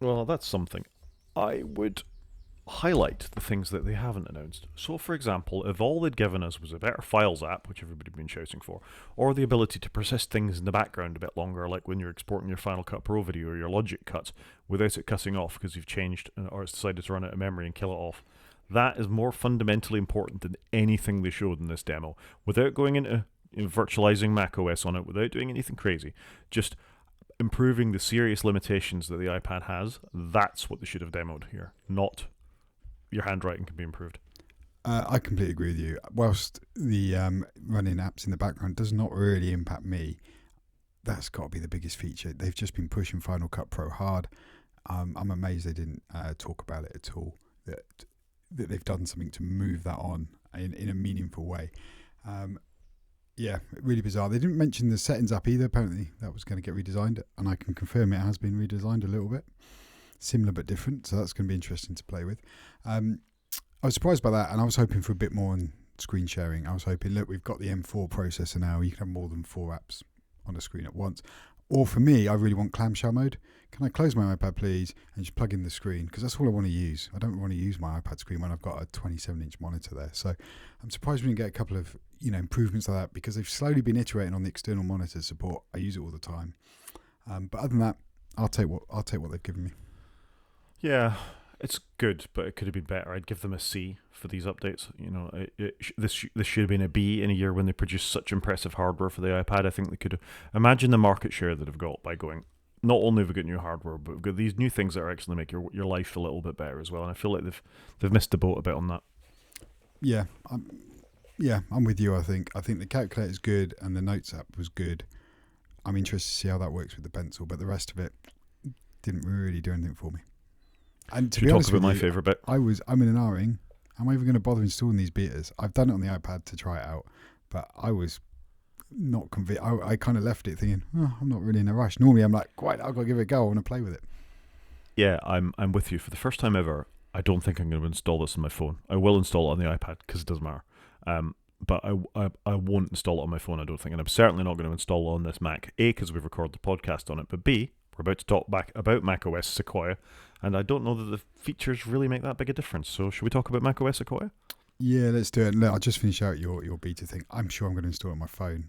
Speaker 1: Well, that's something. I would highlight the things that they haven't announced. So, for example, if all they'd given us was a better Files app, which everybody's been shouting for, or the ability to persist things in the background a bit longer, like when you're exporting your Final Cut Pro video or your Logic cuts, without it cutting off because you've changed or it's decided to run out of memory and kill it off, that is more fundamentally important than anything they showed in this demo. Without going into virtualizing macOS on it, without doing anything crazy, just improving the serious limitations that the iPad has, that's what they should have demoed here, not your handwriting can be improved.
Speaker 2: I completely agree with you. Whilst the running apps in the background does not really impact me, that's got to be the biggest feature. They've just been pushing Final Cut Pro hard. I'm amazed they didn't talk about it at all, that they've done something to move that on in a meaningful way. Yeah, really bizarre. They didn't mention the settings app either. Apparently that was going to get redesigned, and I can confirm it has been redesigned a little bit. Similar but different, so that's going to be interesting to play with. I was surprised by that, and I was hoping for a bit more on screen sharing. I was hoping, look, we've got the M4 processor now. You can have more than 4 apps on the screen at once. Or for me, I really want clamshell mode. Can I close my iPad, please, and just plug in the screen? Because that's all I want to use. I don't want to use my iPad screen when I've got a 27-inch monitor there. So I'm surprised we didn't get a couple of improvements like that, because they've slowly been iterating on the external monitor support. I use it all the time. But other than that, I'll take what they've given me.
Speaker 1: Yeah, it's good, but it could have been better. I'd give them a C for these updates. This should have been a B in a year when they produced such impressive hardware for the iPad. I think they could have imagine the market share that they've got by going, not only have we got new hardware, but we've got these new things that are actually make your life a little bit better as well. And I feel like they've missed the boat a bit on that.
Speaker 2: Yeah, I'm with you. I think the calculator is good and the Notes app was good. I'm interested to see how that works with the pencil, but the rest of it didn't really do anything for me. And to be honest with you,
Speaker 1: my favourite bit.
Speaker 2: I'm in an R-ing. Am I even going to bother installing these betas? I've done it on the iPad to try it out, but I was not convinced. I kind of left it thinking, I'm not really in a rush. Normally I'm like, quite, I've got to give it a go. I want to play with it.
Speaker 1: Yeah, I'm with you. For the first time ever, I don't think I'm going to install this on my phone. I will install it on the iPad because it doesn't matter. But I won't install it on my phone, I don't think. And I'm certainly not going to install it on this Mac. A, because we've recorded the podcast on it. But B, we're about to talk back about macOS Sequoia. And I don't know that the features really make that big a difference. So should we talk about macOS Sequoia?
Speaker 2: Yeah, let's do it. Look, I'll just finish out your beta thing. I'm sure I'm going to install it on my phone.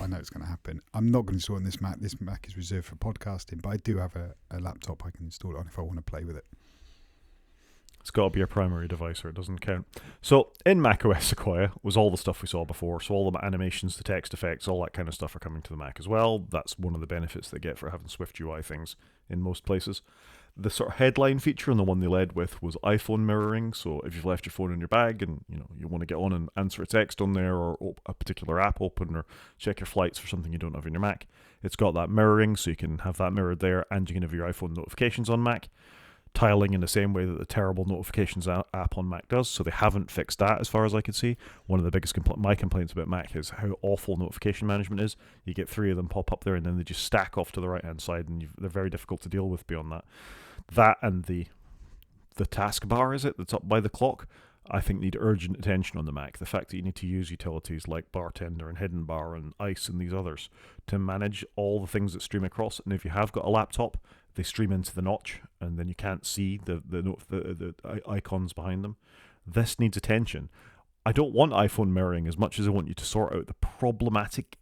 Speaker 2: I know it's going to happen. I'm not going to install it on this Mac. This Mac is reserved for podcasting, but I do have a laptop I can install it on if I want to play with it.
Speaker 1: It's got to be a primary device or it doesn't count. So in macOS Sequoia was all the stuff we saw before. So all the animations, the text effects, all that kind of stuff are coming to the Mac as well. That's one of the benefits they get for having Swift UI things in most places. The sort of headline feature and the one they led with was iPhone mirroring. So if you've left your phone in your bag and you want to get on and answer a text on there or a particular app open or check your flights for something you don't have in your Mac, it's got that mirroring, so you can have that mirrored there and you can have your iPhone notifications on Mac. Tiling in the same way that the terrible notifications app on Mac does, so they haven't fixed that as far as I can see. One of the biggest my complaints about Mac is how awful notification management is. You get 3 of them pop up there and then they just stack off to the right hand side and they're very difficult to deal with beyond that. That and the taskbar, is it, that's up by the clock, I think need urgent attention on the Mac. The fact that you need to use utilities like Bartender and Hidden Bar and Ice and these others to manage all the things that stream across. And if you have got a laptop, they stream into the notch and then you can't see the icons behind them. This needs attention. I don't want iPhone mirroring as much as I want you to sort out the problematic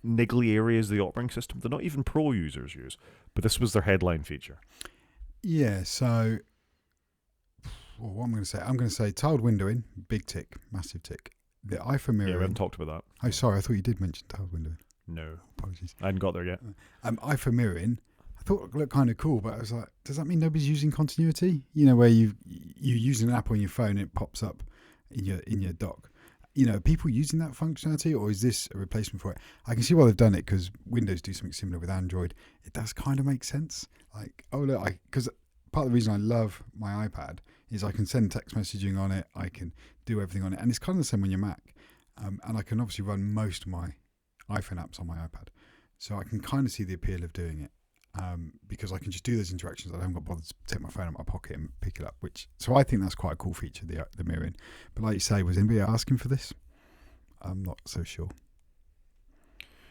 Speaker 1: niggly areas of the operating system that not even pro users use. But this was their headline feature.
Speaker 2: Yeah, so what I'm going to say tiled windowing, big tick, massive tick. The iPhone mirroring.
Speaker 1: Yeah, we haven't talked about that.
Speaker 2: Oh, sorry, I thought you did mention tiled windowing.
Speaker 1: No.
Speaker 2: Apologies.
Speaker 1: I hadn't got there yet.
Speaker 2: iPhone mirroring, I thought it looked kind of cool, but I was like, does that mean nobody's using continuity? Where you're using an app on your phone and it pops up in your dock. Are people using that functionality, or is this a replacement for it? I can see why they've done it, because Windows do something similar with Android. It does kind of make sense. Like, oh look, because part of the reason I love my iPad is I can send text messaging on it, I can do everything on it, and it's kind of the same on your Mac. And I can obviously run most of my iPhone apps on my iPad, so I can kind of see the appeal of doing it. Because I can just do those interactions. I haven't got bothered to take my phone out of my pocket and pick it up. So I think that's quite a cool feature, the mirroring. But like you say, was anybody asking for this? I'm not so sure.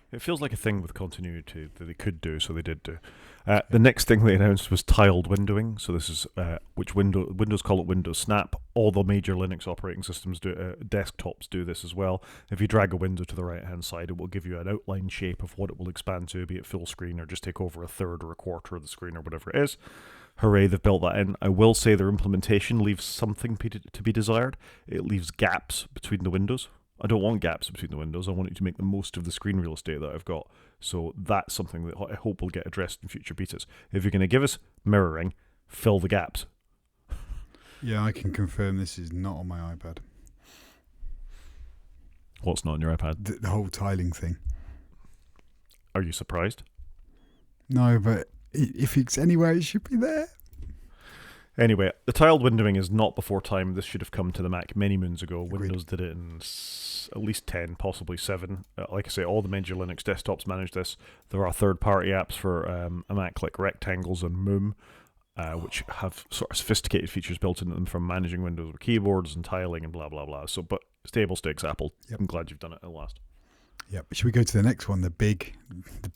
Speaker 1: It feels like a thing with continuity that they could do, so they did do. The next thing they announced was tiled windowing. So this is which Windows call it Windows Snap. All the major Linux operating systems do. Desktops do this as well. If you drag a window to the right-hand side, it will give you an outline shape of what it will expand to, be it full screen or just take over a third or a quarter of the screen or whatever it is. Hooray, they've built that in. I will say their implementation leaves something to be desired. It leaves gaps between the windows. I don't want gaps between the windows. I want it to make the most of the screen real estate that I've got. So that's something that I hope will get addressed in future betas. If you're going to give us mirroring, fill the gaps.
Speaker 2: Yeah, I can confirm this is not on my iPad.
Speaker 1: What's not on your iPad?
Speaker 2: The whole tiling thing.
Speaker 1: Are you surprised?
Speaker 2: No, but if it's anywhere, it should be there.
Speaker 1: Anyway, the tiled windowing is not before time. This should have come to the Mac many moons ago.
Speaker 2: Agreed.
Speaker 1: Windows did it in at least 10, possibly 7. Like I say, all the major Linux desktops manage this. There are third-party apps for a Mac like Rectangles and Moom, which have sort of sophisticated features built into them from managing windows with keyboards and tiling and blah, blah, blah. So, but it's table stakes, Apple.
Speaker 2: Yep.
Speaker 1: I'm glad you've done it at last.
Speaker 2: Yeah, but should we go to the next one, the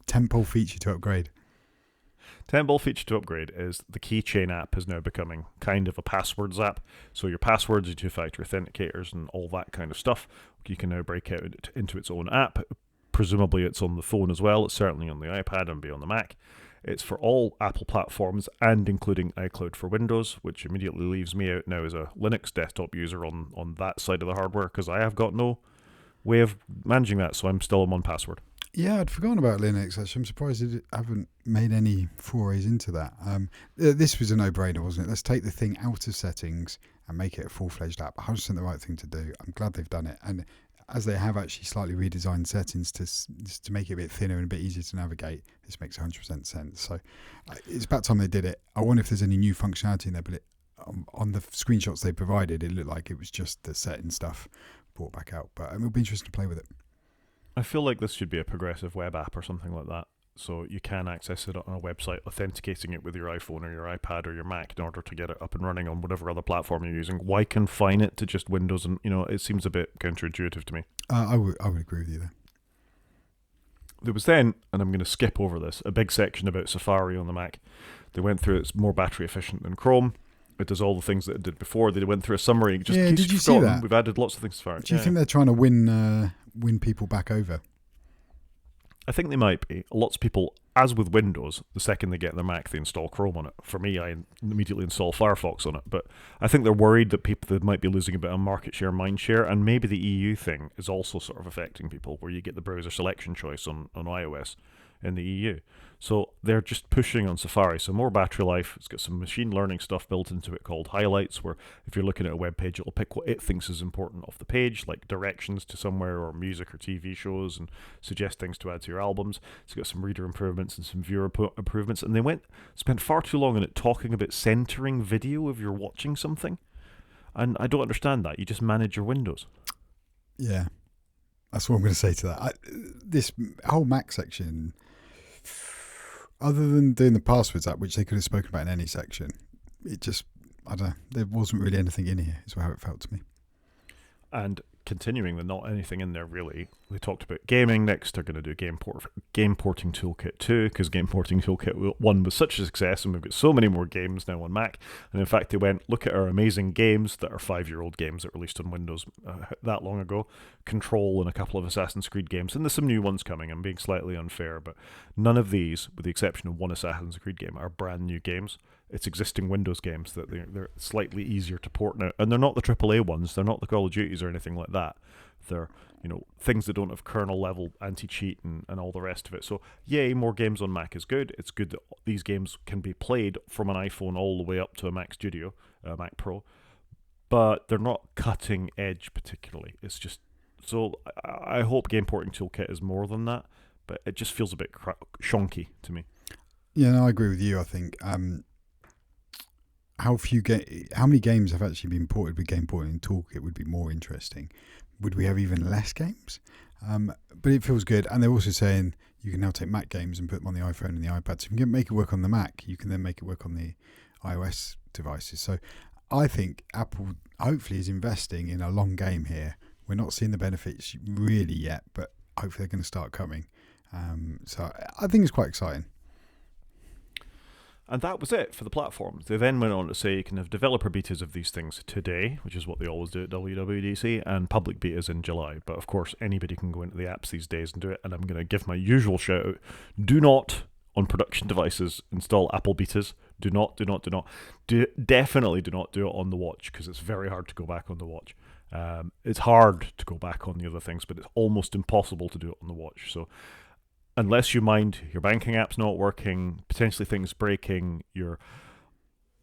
Speaker 2: tentpole feature to upgrade?
Speaker 1: Tentpole feature to upgrade is the Keychain app is now becoming kind of a passwords app. So your passwords, your two-factor authenticators, and all that kind of stuff, you can now break out into its own app. Presumably it's on the phone as well. It's certainly on the iPad and be on the Mac. It's for all Apple platforms and including iCloud for Windows, which immediately leaves me out now as a Linux desktop user on that side of the hardware, because I have got no way of managing that, so I'm still on 1Password.
Speaker 2: Yeah, I'd forgotten about Linux, actually. I'm surprised they haven't made any forays into that. This was a no-brainer, wasn't it? Let's take the thing out of settings and make it a full-fledged app. 100% the right thing to do. I'm glad they've done it. And as they have actually slightly redesigned settings to make it a bit thinner and a bit easier to navigate, this makes 100% sense. So it's about time they did it. I wonder if there's any new functionality in there, but on the screenshots they provided, it looked like it was just the setting stuff brought back out. But it'll be interesting to play with it.
Speaker 1: I feel like this should be a progressive web app or something like that. So you can access it on a website, authenticating it with your iPhone or your iPad or your Mac in order to get it up and running on whatever other platform you're using. Why confine it to just Windows? And it seems a bit counterintuitive to me.
Speaker 2: I would agree with you there.
Speaker 1: There was then, and I'm going to skip over this, a big section about Safari on the Mac. They went through it's more battery efficient than Chrome. It does all the things that it did before. They went through a summary. Just
Speaker 2: yeah, did you see that?
Speaker 1: We've added lots of things to Safari.
Speaker 2: Do you think they're trying to win people back over?
Speaker 1: I think they might be. Lots of people, as with Windows, the second they get their Mac, they install Chrome on it. For me, I immediately install Firefox on it. But I think they're worried that people that might be losing a bit of market share, mind share, and maybe the EU thing is also sort of affecting people, where you get the browser selection choice on iOS in the EU. So they're just pushing on Safari. So more battery life. It's got some machine learning stuff built into it called highlights, where if you're looking at a web page, it'll pick what it thinks is important off the page, like directions to somewhere or music or TV shows, and suggest things to add to your albums. It's got some reader improvements and some viewer improvements. And they spent far too long on it talking about centering video if you're watching something. And I don't understand that. You just manage your windows.
Speaker 2: Yeah, that's what I'm going to say to that. This whole Mac section, other than doing the passwords app, which they could have spoken about in any section, it just, I don't know, there wasn't really anything in here, is how it felt to me.
Speaker 1: And continuing the not anything in there really, we talked about gaming next. They're going to do game porting toolkit 2, because game porting toolkit 1 was such a success, and we've got so many more games now on Mac. And in fact, they went, look at our amazing games that are 5-year-old games that released on Windows that long ago. Control and a couple of Assassin's Creed games, and there's some new ones coming. I'm being slightly unfair, but none of these, with the exception of one Assassin's Creed game, are brand new games. It's existing Windows games that they're slightly easier to port now, and they're not the AAA ones. They're not the Call of Duties or anything like that. They're things that don't have kernel level anti-cheat and all the rest of it. So yay, more games on Mac is good. It's good that these games can be played from an iPhone all the way up to a Mac Studio, Mac Pro, but they're not cutting edge particularly. It's just, so I hope Game Porting Toolkit is more than that, but it just feels a bit shonky to me.
Speaker 2: Yeah, no, I agree with you. I think how many games have actually been ported with Game Porting Toolkit would be more interesting. Would we have even less games? But it feels good. And they're also saying you can now take Mac games and put them on the iPhone and the iPad. So if you can make it work on the Mac, you can then make it work on the iOS devices. So I think Apple hopefully is investing in a long game here. We're not seeing the benefits really yet, but hopefully they're going to start coming. So I think it's quite exciting.
Speaker 1: And that was it for the platforms. They then went on to say you can have developer betas of these things today, which is what they always do at WWDC, and public betas in July. But of course, anybody can go into the apps these days and do it. And I'm going to give my usual shout out. Do not, on production devices, install Apple betas. Do not. Definitely do not do it on the watch, because it's very hard to go back on the watch. It's hard to go back on the other things, but it's almost impossible to do it on the watch. So unless you mind your banking app's not working, potentially things breaking, your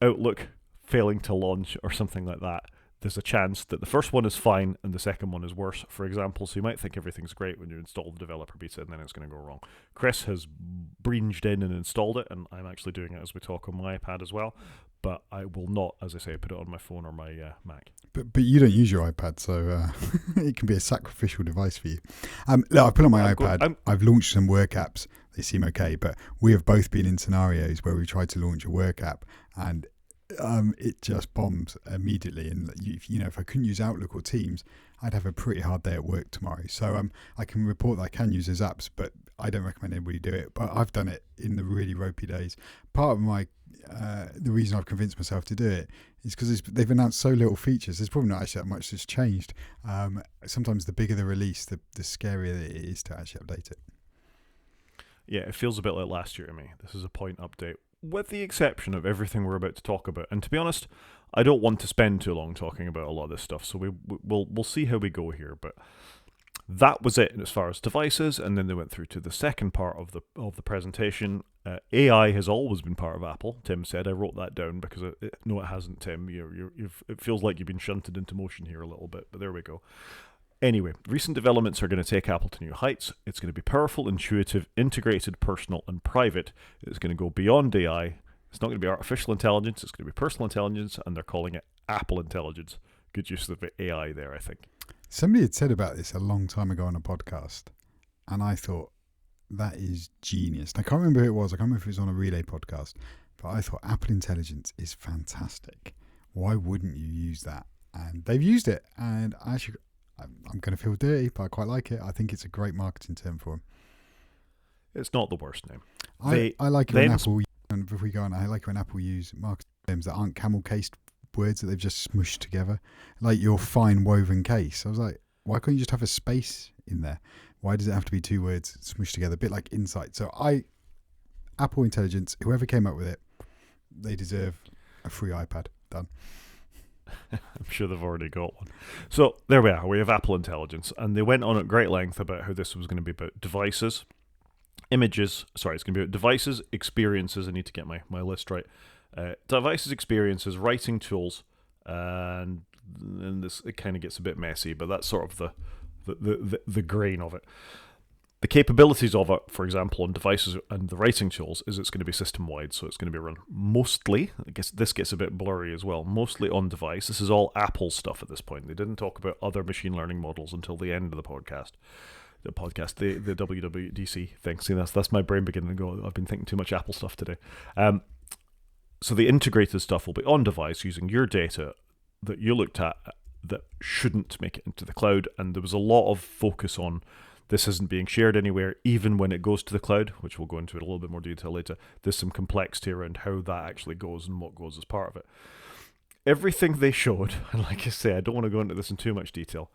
Speaker 1: Outlook failing to launch or something like that, there's a chance that the first one is fine and the second one is worse, for example. So you might think everything's great when you install the developer beta, and then it's going to go wrong. Chris has breached in and installed it, and I'm actually doing it as we talk on my iPad as well. But I will not, as I say, put it on my phone or my Mac.
Speaker 2: But you don't use your iPad, so it can be a sacrificial device for you. Look, I put on my iPad. I've launched some work apps. They seem okay, but we have both been in scenarios where we tried to launch a work app and it just bombs immediately. And if I couldn't use Outlook or Teams, I'd have a pretty hard day at work tomorrow. So I can report that I can use those apps, but I don't recommend anybody do it. But I've done it in the really ropey days. Part of my the reason I've convinced myself to do it is because they've announced so little features. There's probably not actually that much that's changed. Sometimes the bigger the release, the scarier it is to actually update it.
Speaker 1: Yeah, it feels a bit like last year to me. This is a point update, with the exception of everything we're about to talk about. And to be honest, I don't want to spend too long talking about a lot of this stuff, so we'll see how we go here. But that was it as far as devices, and then they went through to the second part of the presentation. AI has always been part of Apple, Tim said. I wrote that down because no, it hasn't, Tim. It feels like you've been shunted into motion here a little bit, but there we go. Anyway, recent developments are going to take Apple to new heights. It's going to be powerful, intuitive, integrated, personal, and private. It's going to go beyond AI. It's not going to be artificial intelligence. It's going to be personal intelligence, and they're calling it Apple Intelligence. Good use of AI there, I think.
Speaker 2: Somebody had said about this a long time ago on a podcast, and I thought, that is genius. I can't remember who it was. I can't remember if it was on a Relay podcast, but I thought Apple Intelligence is fantastic. Why wouldn't you use that? And they've used it, and I'm going to feel dirty, but I quite like it. I think it's a great marketing term for them.
Speaker 1: It's not the worst name.
Speaker 2: I like it when Apple, and before we go on, I like it when Apple use marketing terms that aren't camel-cased words that they've just smushed together, like your fine woven case. I was like, why can't you just have a space in there? Why does it have to be two words smushed together, a bit like insight? So Apple Intelligence, whoever came up with it, they deserve a free iPad. Done.
Speaker 1: I'm sure they've already got one. So there we are. We have Apple Intelligence, and they went on at great length about how this was going to be about devices, images. Sorry, it's going to be about devices, experiences. I need to get my list right. Devices, experiences, writing tools, and this, it kind of gets a bit messy, but that's sort of the grain of it. The capabilities of it, for example, on devices and the writing tools, is it's going to be system-wide, so it's going to be run mostly, I guess this gets a bit blurry as well, mostly on device. This is all Apple stuff at this point. They didn't talk about other machine learning models until the end of the podcast. The WWDC thing. See, that's my brain beginning to go, I've been thinking too much Apple stuff today. So the integrated stuff will be on device using your data that you looked at that shouldn't make it into the cloud, and there was a lot of focus on this isn't being shared anywhere, even when it goes to the cloud, which we'll go into in a little bit more detail later. There's some complexity around how that actually goes and what goes as part of it. Everything they showed, and like I say, I don't want to go into this in too much detail,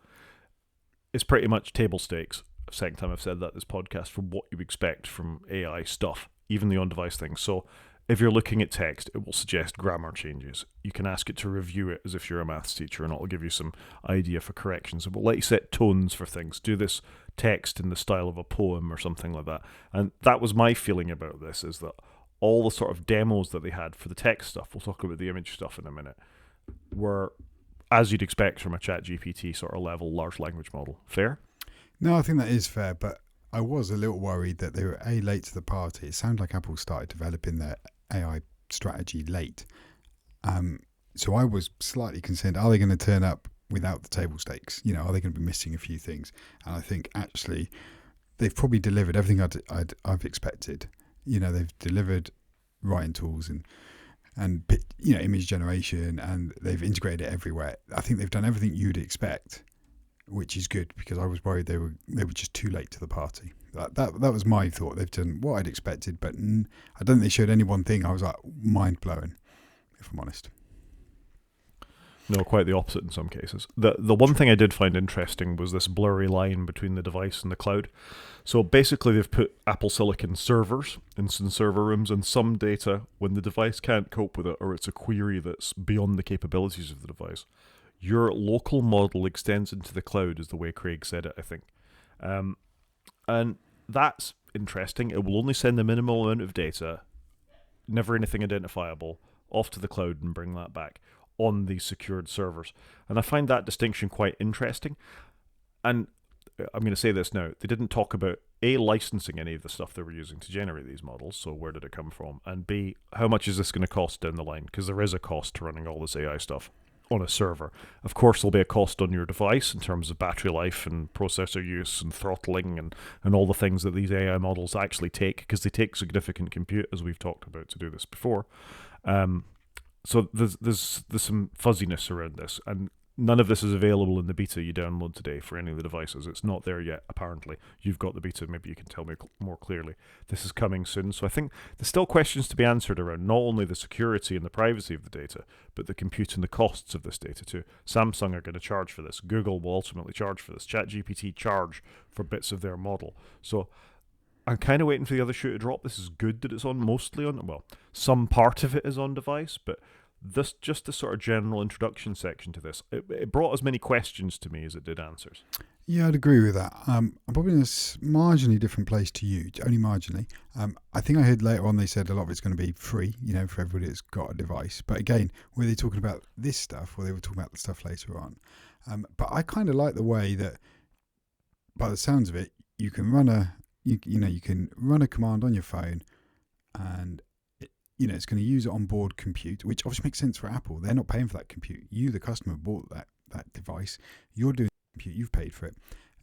Speaker 1: is pretty much table stakes. Second time I've said that this podcast, from what you expect from AI stuff, even the on-device things. So if you're looking at text, it will suggest grammar changes. You can ask it to review it as if you're a maths teacher, and it'll give you some idea for corrections. It will let you set tones for things. Do this text in the style of a poem or something like that. And that was my feeling about this, is that all the sort of demos that they had for the text stuff, we'll talk about the image stuff in a minute, were as you'd expect from a ChatGPT sort of level large language model. Fair?
Speaker 2: No, I think that is fair, but I was a little worried that they were late to the party. It sounded like Apple started developing their AI strategy late. So I was slightly concerned, are they going to turn up without the table stakes? You know, are they going to be missing a few things? And I think actually they've probably delivered everything I've expected. You know, they've delivered writing tools and image generation, and they've integrated it everywhere. I think they've done everything you'd expect, which is good, because I was worried they were just too late to the party. That was my thought. They've done what I'd expected, but I don't think they showed any one thing I was like mind blowing, if I'm honest.
Speaker 1: No, quite the opposite in some cases. The one thing I did find interesting was this blurry line between the device and the cloud. So basically they've put Apple Silicon servers, instance server rooms, and some data when the device can't cope with it, or it's a query that's beyond the capabilities of the device. Your local model extends into the cloud, is the way Craig said it, I think. And that's interesting. It will only send the minimal amount of data, never anything identifiable, off to the cloud and bring that back on these secured servers. And I find that distinction quite interesting. And I'm going to say this now. They didn't talk about, A, licensing any of the stuff they were using to generate these models, so where did it come from? And B, how much is this going to cost down the line? Because there is a cost to running all this AI stuff on a server. Of course, there'll be a cost on your device in terms of battery life and processor use and throttling and all the things that these AI models actually take, because they take significant compute, as we've talked about, to do this before. So there's some fuzziness around this, and none of this is available in the beta you download today for any of the devices. It's not there yet, apparently. You've got the beta, maybe you can tell me more clearly. This is coming soon, so I think there's still questions to be answered around not only the security and the privacy of the data, but the compute and the costs of this data too. Samsung are going to charge for this. Google will ultimately charge for this. ChatGPT charge for bits of their model. So I'm kind of waiting for the other shoe to drop. This is good that it's on mostly on, well, some part of it is on device, but this, just the sort of general introduction section to this, it brought as many questions to me as it did answers.
Speaker 2: Yeah, I'd agree with that. I'm probably in a marginally different place to you, only marginally. I think I heard later on they said a lot of it's going to be free, you know, for everybody that's got a device. But again, were they talking about this stuff, or they were talking about the stuff later on? But I kind of like the way that, by the sounds of it, you can run you can run a command on your phone, and it's going to use onboard compute, which obviously makes sense for Apple. They're not paying for that compute. You, the customer, bought that device. You're doing compute. You've paid for it,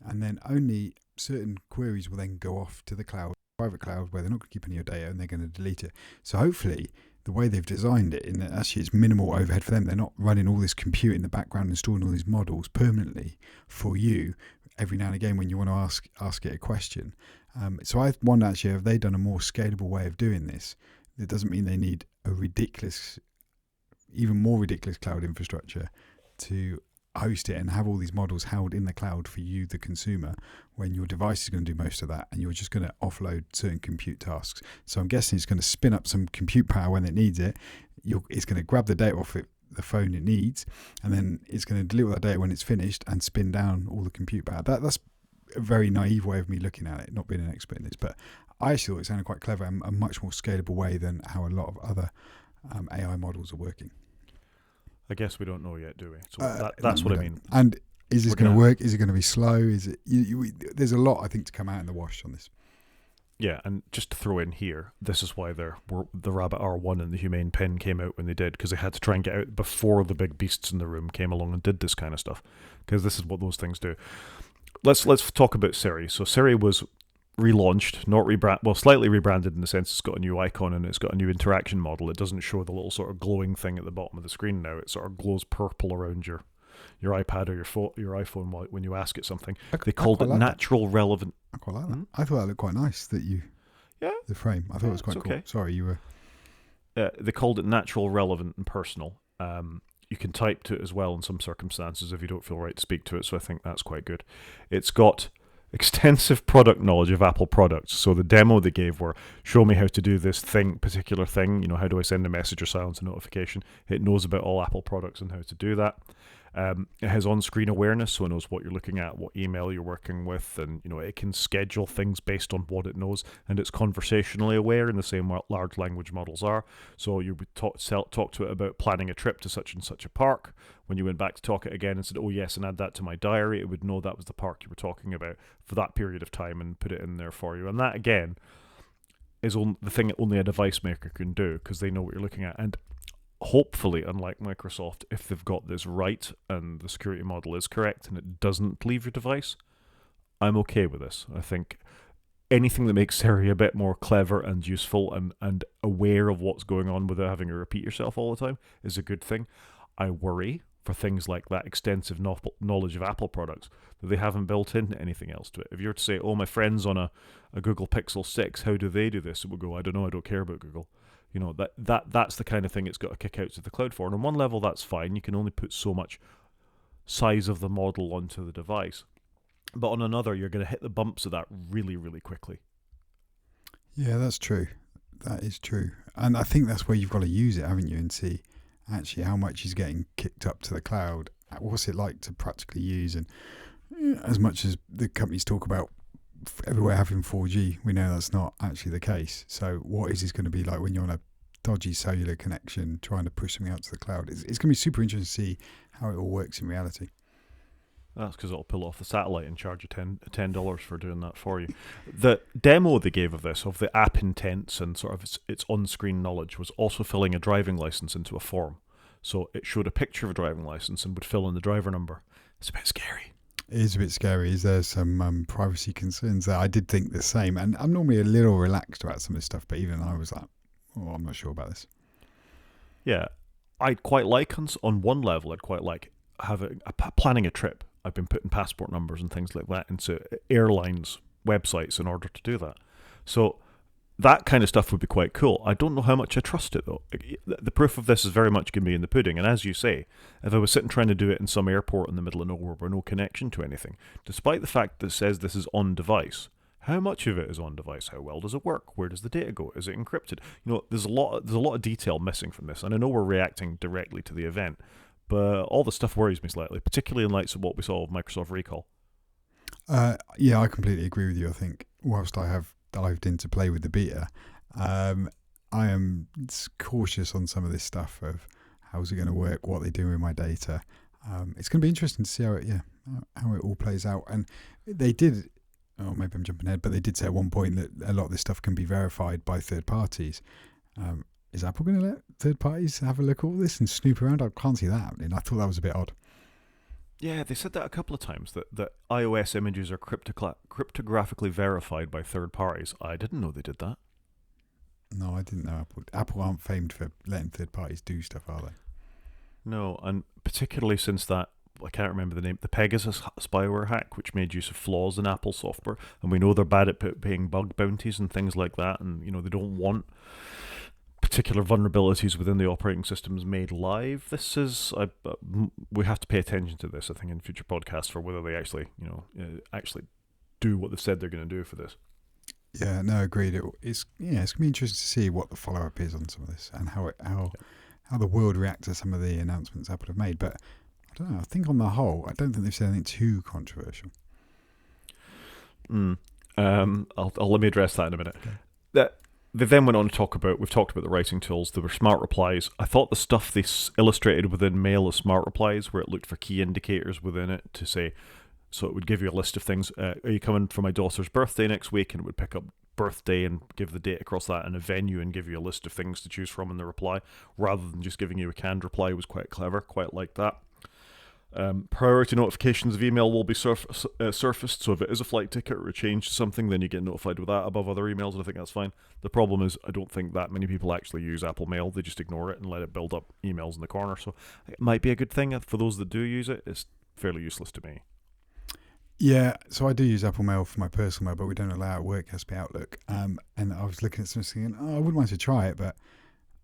Speaker 2: and then only certain queries will then go off to the cloud, private cloud, where they're not going to keep any of your data, and they're going to delete it. So hopefully, the way they've designed it, in that actually it's minimal overhead for them. They're not running all this compute in the background and storing all these models permanently for you every now and again when you want to ask it a question. So I wonder, actually, have they done a more scalable way of doing this? It doesn't mean they need a even more ridiculous cloud infrastructure to host it and have all these models held in the cloud for you, the consumer, when your device is going to do most of that and you're just going to offload certain compute tasks. So I'm guessing it's going to spin up some compute power when it needs it. It's going to grab the data off the phone it needs, and then it's going to delete all that data when it's finished and spin down all the compute power. That's a very naive way of me looking at it, not being an expert in this, but I actually thought it sounded quite clever and a much more scalable way than how a lot of other AI models are working.
Speaker 1: I guess we don't know yet, do we? So that's what I mean.
Speaker 2: And is this going to work? Is it going to be slow? Is it? There's a lot, I think, to come out in the wash on this.
Speaker 1: Yeah, and just to throw in here, this is why the Rabbit R1 and the Humane Pen came out when they did, because they had to try and get out before the big beasts in the room came along and did this kind of stuff, because this is what those things do. Let's talk about Siri. So Siri was relaunched, slightly rebranded in the sense it's got a new icon and it's got a new interaction model. It doesn't show the little sort of glowing thing at the bottom of the screen now. It sort of glows purple around your iPad or your iPhone when you ask it something. They called it natural relevant.
Speaker 2: I quite like that. I thought that looked quite nice. The frame. I thought it was quite cool. Sorry, you were.
Speaker 1: They called it natural, relevant, and personal. You can type to it as well in some circumstances if you don't feel right to speak to it. So I think that's quite good. It's got extensive product knowledge of Apple products. So the demo they gave were, show me how to do this particular thing. How do I send a message or silence a notification? It knows about all Apple products and how to do that. It has on-screen awareness, so it knows what you're looking at, what email you're working with, and it can schedule things based on what it knows, and it's conversationally aware in the same way large language models are. So you would talk to it about planning a trip to such and such a park. When you went back to talk it again and said, oh yes, and add that to my diary, it would know that was the park you were talking about for that period of time and put it in there for you. And that, again, is the thing that only a device maker can do, because they know what you're looking at. And hopefully, unlike Microsoft, if they've got this right and the security model is correct and it doesn't leave your device, I'm okay with this. I think anything that makes Siri a bit more clever and useful and aware of what's going on without having to repeat yourself all the time is a good thing. I worry for things like that extensive knowledge of Apple products that they haven't built in anything else to it. If you're to say, oh, my friend's on a Google Pixel 6, how do they do this? It will go, I don't know, I don't care about Google. That's the kind of thing it's got to kick out to the cloud for. And on one level, that's fine. You can only put so much size of the model onto the device. But on another, you're going to hit the bumps of that really, really quickly.
Speaker 2: Yeah, that's true. That is true. And I think that's where you've got to use it, haven't you, and see actually how much is getting kicked up to the cloud. What's it like to practically use? And as much as the companies talk about everywhere having 4G, we know that's not actually the case. So what is this going to be like when you're on a dodgy cellular connection trying to push something out to the cloud? It's going to be super interesting to see how it all works in reality.
Speaker 1: That's because it'll pull off the satellite and charge you $10 for doing that for you. The demo they gave of this, of the app intents and sort of its on-screen knowledge, was also filling a driving license into a form. So it showed a picture of a driving license and would fill in the driver number. It's a bit scary.
Speaker 2: It is a bit scary. Is there some privacy concerns there? I did think the same. And I'm normally a little relaxed about some of this stuff, but even I was like, oh, I'm not sure about this.
Speaker 1: Yeah. I'd quite like, on one level, planning a trip. I've been putting passport numbers and things like that into airlines' websites in order to do that. So that kind of stuff would be quite cool. I don't know how much I trust it, though. The proof of this is very much going to be in the pudding. And as you say, if I was sitting trying to do it in some airport in the middle of nowhere with no connection to anything, despite the fact that it says this is on device, how much of it is on device? How well does it work? Where does the data go? Is it encrypted? There's a lot of detail missing from this. And I know we're reacting directly to the event, but all the stuff worries me slightly, particularly in light of what we saw with Microsoft Recall.
Speaker 2: Yeah, I completely agree with you. I think whilst I have dived in to play with the beta, I am cautious on some of this stuff of how's it going to work, what they do with my data. It's going to be interesting to see how it all plays out. And they did, maybe I'm jumping ahead, but they did say at one point that a lot of this stuff can be verified by third parties. Is Apple going to let third parties have a look at all this and snoop around? I can't see that happening. I thought that was a bit odd.
Speaker 1: Yeah, they said that a couple of times, that iOS images are cryptographically verified by third parties. I didn't know they did that.
Speaker 2: No, I didn't know Apple aren't famed for letting third parties do stuff, are they?
Speaker 1: No, and particularly since that, I can't remember the name, the Pegasus spyware hack, which made use of flaws in Apple software, and we know they're bad at paying bug bounties and things like that, and they don't want particular vulnerabilities within the operating systems made live. This is we have to pay attention to this, I think, in future podcasts for whether they actually actually do what they've said they're going to do for this.
Speaker 2: Yeah, no, agreed. It's going to be interesting to see what the follow up is on some of this and how the world reacts to some of the announcements Apple have made. But I don't know. I think on the whole, I don't think they've said anything too controversial.
Speaker 1: I'll let me address that in a minute.
Speaker 2: Okay.
Speaker 1: They then went on to talk about, we've talked about the writing tools. There were smart replies. I thought the stuff they illustrated within Mail as smart replies, where it looked for key indicators within it to say, so it would give you a list of things. Are you coming for my daughter's birthday next week? And it would pick up birthday and give the date across that and a venue and give you a list of things to choose from in the reply, rather than just giving you a canned reply. Was quite clever, quite like that. Priority notifications of email will be surfaced, so if it is a flight ticket or a change to something, then you get notified with that above other emails, and I think that's fine. The problem is I don't think that many people actually use Apple Mail. They just ignore it and let it build up emails in the corner, so it might be a good thing. For those that do use it, it's fairly useless to me.
Speaker 2: Yeah, so I do use Apple Mail for my personal mail, but we don't allow it at work. It has to be Outlook. And I was looking at something thinking, I wouldn't mind to try it, but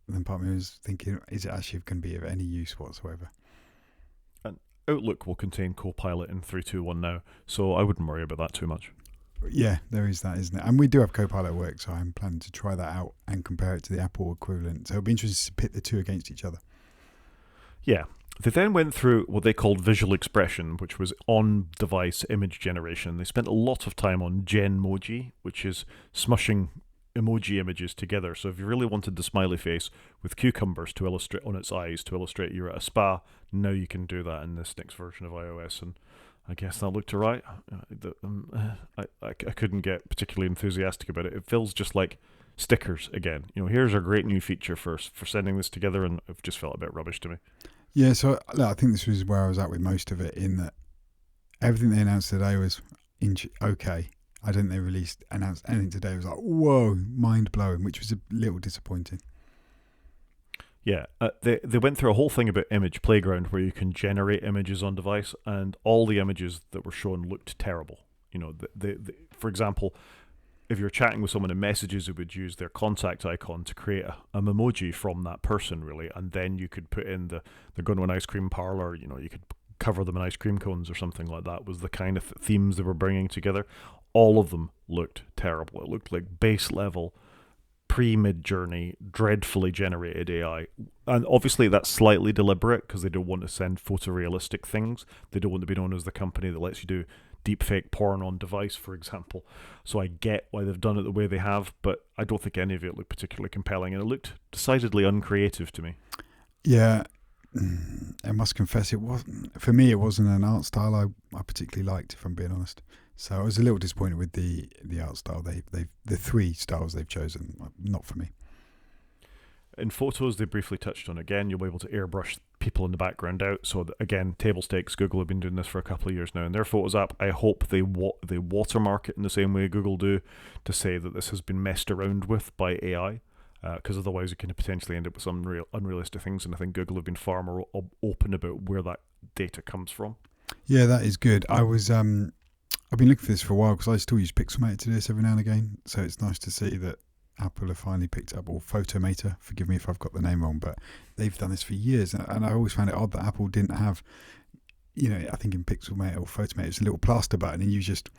Speaker 2: then part of me was thinking, is it actually going to be of any use whatsoever?
Speaker 1: Outlook will contain Copilot in 3.2.1 now, so I wouldn't worry about that too much.
Speaker 2: Yeah, there is that, isn't it? And we do have Copilot at work, so I'm planning to try that out and compare it to the Apple equivalent. So it'll be interesting to pit the two against each other.
Speaker 1: Yeah. They then went through what they called visual expression, which was on-device image generation. They spent a lot of time on Genmoji, which is smushing emoji images together. So if you really wanted the smiley face with cucumbers to illustrate on its eyes to illustrate you're at a spa, now you can do that in this next version of iOS, and I guess that looked alright. I couldn't get particularly enthusiastic about it. It feels just like stickers again. Here's a great new feature for sending this together, and it just felt a bit rubbish to me.
Speaker 2: Yeah, so I think this was where I was at with most of it, in that everything they announced today was okay. I don't think they announced anything today. It was like, whoa, mind-blowing, which was a little disappointing.
Speaker 1: Yeah, they went through a whole thing about Image Playground where you can generate images on device, and all the images that were shown looked terrible. For example, if you're chatting with someone in Messages, it would use their contact icon to create a memoji from that person, really, and then you could put in they're going to an ice cream parlor. You could cover them in ice cream cones or something like that. Was the kind of themes they were bringing together. All of them looked terrible. It looked like base level, pre-Mid-Journey, dreadfully generated AI. And obviously that's slightly deliberate because they don't want to send photorealistic things. They don't want to be known as the company that lets you do deepfake porn on device, for example. So I get why they've done it the way they have, but I don't think any of it looked particularly compelling, and it looked decidedly uncreative to me.
Speaker 2: Yeah, I must confess it wasn't. For me, it wasn't an art style I particularly liked, if I'm being honest. So I was a little disappointed with the art style. The three styles they've chosen, not for me.
Speaker 1: In photos, they briefly touched on again, you'll be able to airbrush people in the background out. So again, table stakes. Google have been doing this for a couple of years now. In their Photos app, I hope they watermark it in the same way Google do, to say that this has been messed around with by AI, because otherwise you can potentially end up with some unrealistic things. And I think Google have been far more open about where that data comes from.
Speaker 2: Yeah, that is good. I've been looking for this for a while because I still use Pixelmator to do this every now and again. So it's nice to see that Apple have finally picked up, or Photomator, forgive me if I've got the name wrong, but they've done this for years. And I always found it odd that Apple didn't have, I think in Pixelmator or Photomator, it's a little plaster button and you just,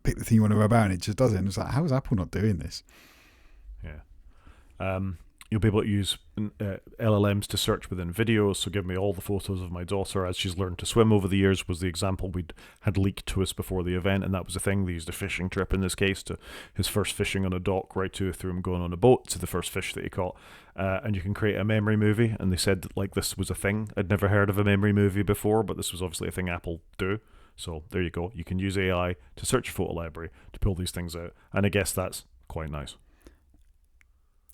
Speaker 2: pick the thing you want to rub out and it just does it. And it's like, how is Apple not doing this?
Speaker 1: Yeah. You'll be able to use LLMs to search within videos. So give me all the photos of my daughter as she's learned to swim over the years was the example we'd had leaked to us before the event. And that was the thing. They used a fishing trip in this case, to his first fishing on a dock right through him going on a boat to the first fish that he caught. And you can create a memory movie. And they said that, this was a thing. I'd never heard of a memory movie before, but this was obviously a thing Apple do. So there you go. You can use AI to search your photo library to pull these things out. And I guess that's quite nice.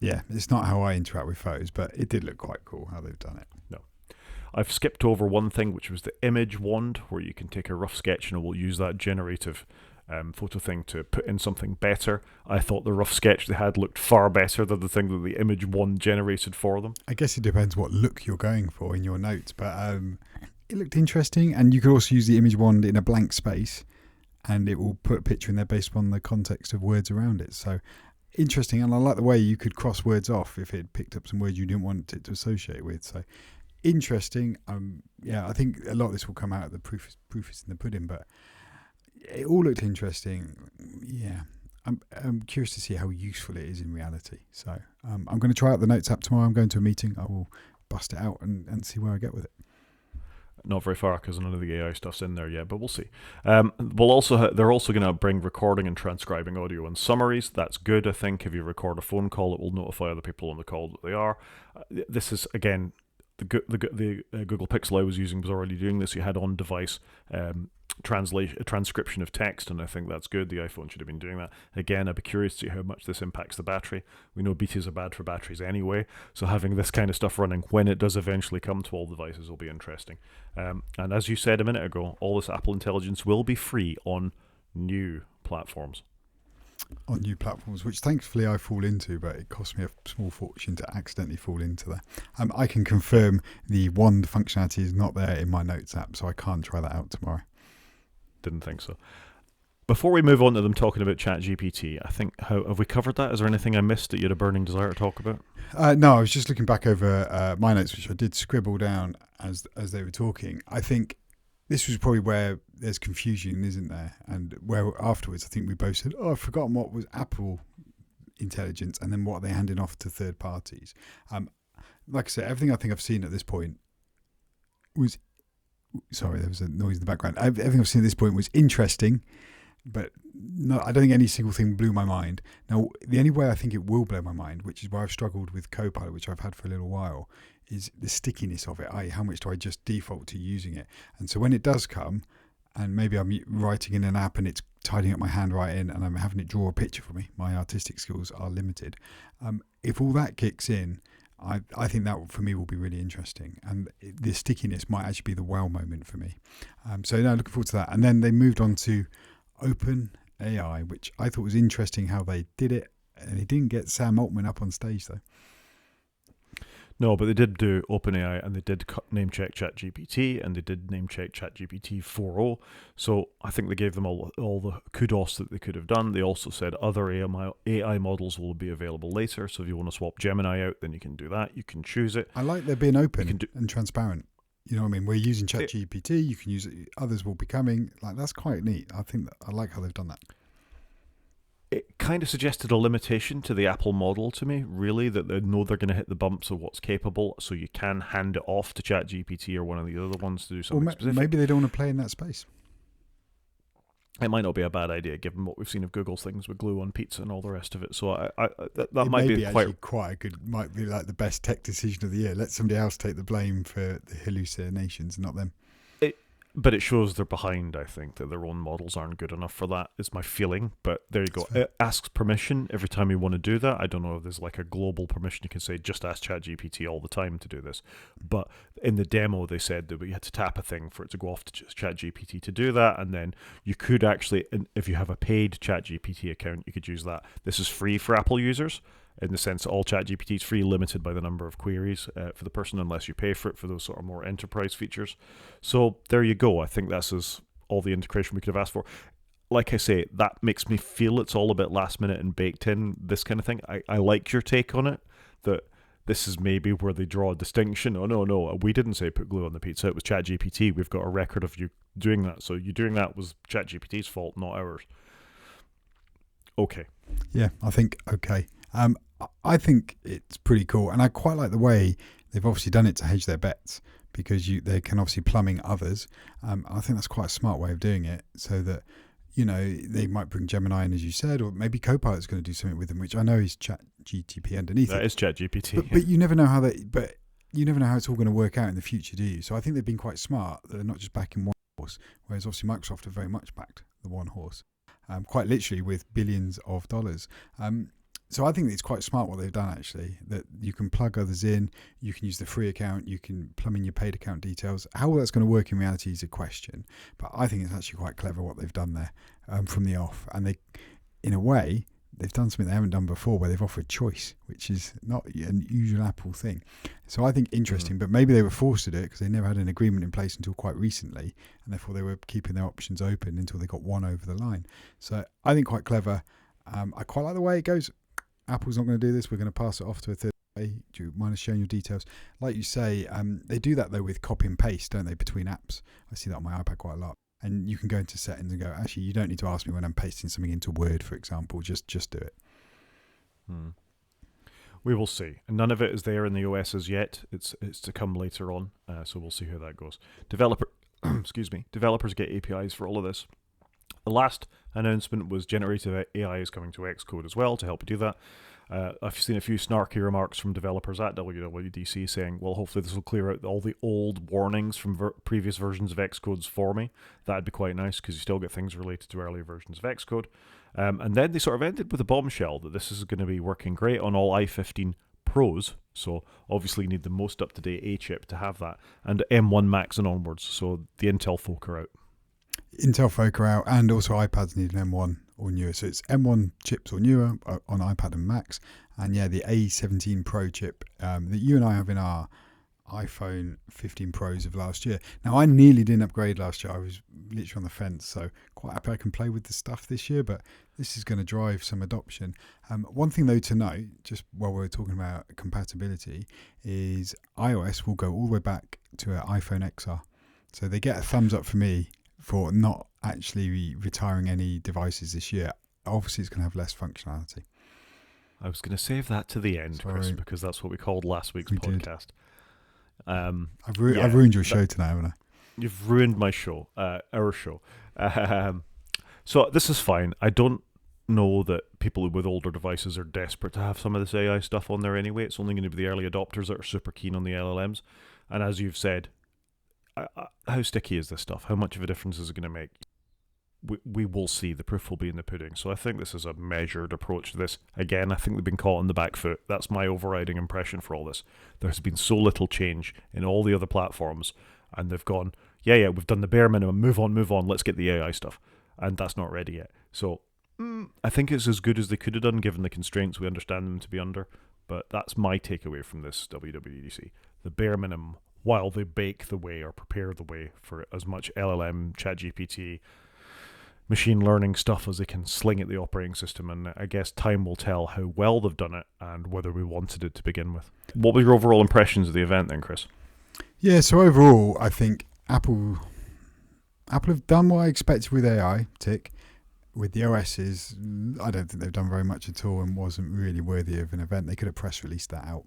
Speaker 2: Yeah, it's not how I interact with photos, but it did look quite cool how they've done it.
Speaker 1: No. I've skipped over one thing, which was the image wand, where you can take a rough sketch and it will use that generative photo thing to put in something better. I thought the rough sketch they had looked far better than the thing that the image wand generated for them.
Speaker 2: I guess it depends what look you're going for in your notes, but it looked interesting. And you could also use the image wand in a blank space and it will put a picture in there based on the context of words around it. So interesting, and I like the way you could cross words off if it picked up some words you didn't want it to associate with. So interesting. Yeah, I think a lot of this will come out of the proof is in the pudding, but it all looked interesting. Yeah. I'm curious to see how useful it is in reality. So I'm going to try out the Notes app tomorrow. I'm going to a meeting. I will bust it out and see where I get with it.
Speaker 1: Not very far because none of the AI stuff's in there yet, but we'll see. They're also going to bring recording and transcribing audio and summaries. That's good, I think. If you record a phone call, it will notify other people on the call that they are. This is, again, the Google Pixel I was using was already doing this. You had on-device transcription of text, and I think that's good. The iPhone should have been doing that. Again, I'd be curious to see how much this impacts the battery. We know betas are bad for batteries anyway, so having this kind of stuff running when it does eventually come to all devices will be interesting. And as you said a minute ago, all this Apple Intelligence will be free on new platforms.
Speaker 2: On new platforms, which thankfully I fall into, but it cost me a small fortune to accidentally fall into that. I can confirm the wand functionality is not there in my Notes app, so I can't try that out tomorrow.
Speaker 1: Didn't think so. Before we move on to them talking about ChatGPT, I think, have we covered that? Is there anything I missed that you had a burning desire to talk about?
Speaker 2: No, I was just looking back over my notes, which I did scribble down as they were talking. I think this was probably where there's confusion, isn't there? And where afterwards, I think we both said, "Oh, I've forgotten what was Apple Intelligence, and then what are they handing off to third parties." Like I said, everything I think I've seen at this point was. Sorry, there was a noise in the background. Everything I've seen at this point was interesting, but no, I don't think any single thing blew my mind. Now, the only way I think it will blow my mind, which is why I've struggled with Copilot, which I've had for a little while, is the stickiness of it. How much do I just default to using it? And so when it does come, and maybe I'm writing in an app and it's tidying up my handwriting and I'm having it draw a picture for me, my artistic skills are limited. If all that kicks in, I think that for me will be really interesting, and the stickiness might actually be the wow moment for me. So no, looking forward to that. And then they moved on to Open AI, which I thought was interesting how they did it, and they didn't get Sam Altman up on stage though.
Speaker 1: No, but they did do OpenAI, and they did name check ChatGPT, and they did name check ChatGPT 4.0. So I think they gave them all the kudos that they could have done. They also said other AI models will be available later. So if you want to swap Gemini out, then you can do that. You can choose it.
Speaker 2: I like they're being open and transparent. You know what I mean? We're using ChatGPT. You can use it. Others will be coming. Like, that's quite neat. I think I like how they've done that.
Speaker 1: It kind of suggested a limitation to the Apple model to me, really, that they know they're going to hit the bumps of what's capable, so you can hand it off to ChatGPT or one of the other ones to do something specific.
Speaker 2: Maybe they don't want to play in that space.
Speaker 1: It might not be a bad idea, given what we've seen of Google's things with glue on pizza and all the rest of it. So that might be
Speaker 2: quite a good, might be like the best tech decision of the year. Let somebody else take the blame for the hallucinations, not them.
Speaker 1: But it shows they're behind, I think, that their own models aren't good enough for that, is my feeling. But there you go. It asks permission every time you want to do that. I don't know if there's like a global permission you can say, just ask ChatGPT all the time to do this. But in the demo, they said that we had to tap a thing for it to go off to ChatGPT to do that. And then you could actually, if you have a paid ChatGPT account, you could use that. This is free for Apple users, in the sense that all ChatGPT is free, limited by the number of queries for the person, unless you pay for it for those sort of more enterprise features. So there you go. I think that's all the integration we could have asked for. Like I say, that makes me feel it's all a bit last minute and baked in, this kind of thing. I like your take on it, that this is maybe where they draw a distinction. Oh, no, we didn't say put glue on the pizza. It was ChatGPT. We've got a record of you doing that. So you doing that was ChatGPT's fault, not ours. Okay.
Speaker 2: Yeah, I think okay. I think it's pretty cool, and I quite like the way they've obviously done it to hedge their bets, because they can obviously plumbing others. I think that's quite a smart way of doing it, so that, you know, they might bring Gemini in, as you said, or maybe Copilot's going to do something with them, which I know is ChatGPT underneath it.
Speaker 1: That is ChatGPT.
Speaker 2: But you never know how you never know how it's all going to work out in the future, do you? So I think they've been quite smart. They're not just backing one horse, whereas obviously Microsoft have very much backed the one horse, quite literally with billions of dollars. So I think it's quite smart what they've done, actually, that you can plug others in, you can use the free account, you can plumb in your paid account details. How that's going to work in reality is a question, but I think it's actually quite clever what they've done there from the off. And they, in a way, they've done something they haven't done before, where they've offered choice, which is not an usual Apple thing. So I think interesting, but maybe they were forced to do it because they never had an agreement in place until quite recently, and therefore they were keeping their options open until they got one over the line. So I think quite clever. I quite like the way it goes. Apple's not going to do this. We're going to pass it off to a third party. Do you mind us sharing your details? Like you say, they do that though with copy and paste, don't they, between apps? I see that on my iPad quite a lot. And you can go into settings and go, actually, you don't need to ask me when I'm pasting something into Word, for example. Just do it.
Speaker 1: We will see. And none of it is there in the OS as yet. It's to come later on. So we'll see how that goes. Developers get APIs for all of this. The last announcement was generative AI is coming to Xcode as well to help you do that. I've seen a few snarky remarks from developers at WWDC saying, well, hopefully this will clear out all the old warnings from previous versions of Xcodes for me. That'd be quite nice because you still get things related to earlier versions of Xcode. And then they sort of ended with a bombshell that this is going to be working great on all i15 Pros. So obviously you need the most up-to-date A chip to have that. And M1 Max and onwards. So the Intel folk are out.
Speaker 2: Intel folk are out, and also iPads need an M1 or newer. So it's M1 chips or newer on iPad and Macs. And yeah, the A17 Pro chip that you and I have in our iPhone 15 Pros of last year. Now, I nearly didn't upgrade last year. I was literally on the fence. So quite happy I can play with the stuff this year, but this is going to drive some adoption. One thing, though, to note, just while we're talking about compatibility, is iOS will go all the way back to an iPhone XR. So they get a thumbs up for me for not actually retiring any devices this year. Obviously, it's going to have less functionality.
Speaker 1: I was going to save that to the end, Chris, because that's what we called last week's podcast.
Speaker 2: I've ruined your show tonight, haven't I?
Speaker 1: You've ruined my show, our show. So this is fine. I don't know that people with older devices are desperate to have some of this AI stuff on there anyway. It's only going to be the early adopters that are super keen on the LLMs. And as you've said, how sticky is this stuff? How much of a difference is it going to make? We will see. The proof will be in the pudding. So I think this is a measured approach to this. Again, I think they've been caught on the back foot. That's my overriding impression for all this. There's been so little change in all the other platforms, and they've gone, yeah, we've done the bare minimum. Move on. Let's get the AI stuff. And that's not ready yet. So I think it's as good as they could have done, given the constraints we understand them to be under. But that's my takeaway from this WWDC. The bare minimum, while they bake the way or prepare the way for as much LLM, ChatGPT, machine learning stuff as they can sling at the operating system. And I guess time will tell how well they've done it and whether we wanted it to begin with. What were your overall impressions of the event then, Chris?
Speaker 2: Yeah, so overall, I think Apple have done what I expected with AI, tick. With the OSs, I don't think they've done very much at all and wasn't really worthy of an event. They could have press released that out,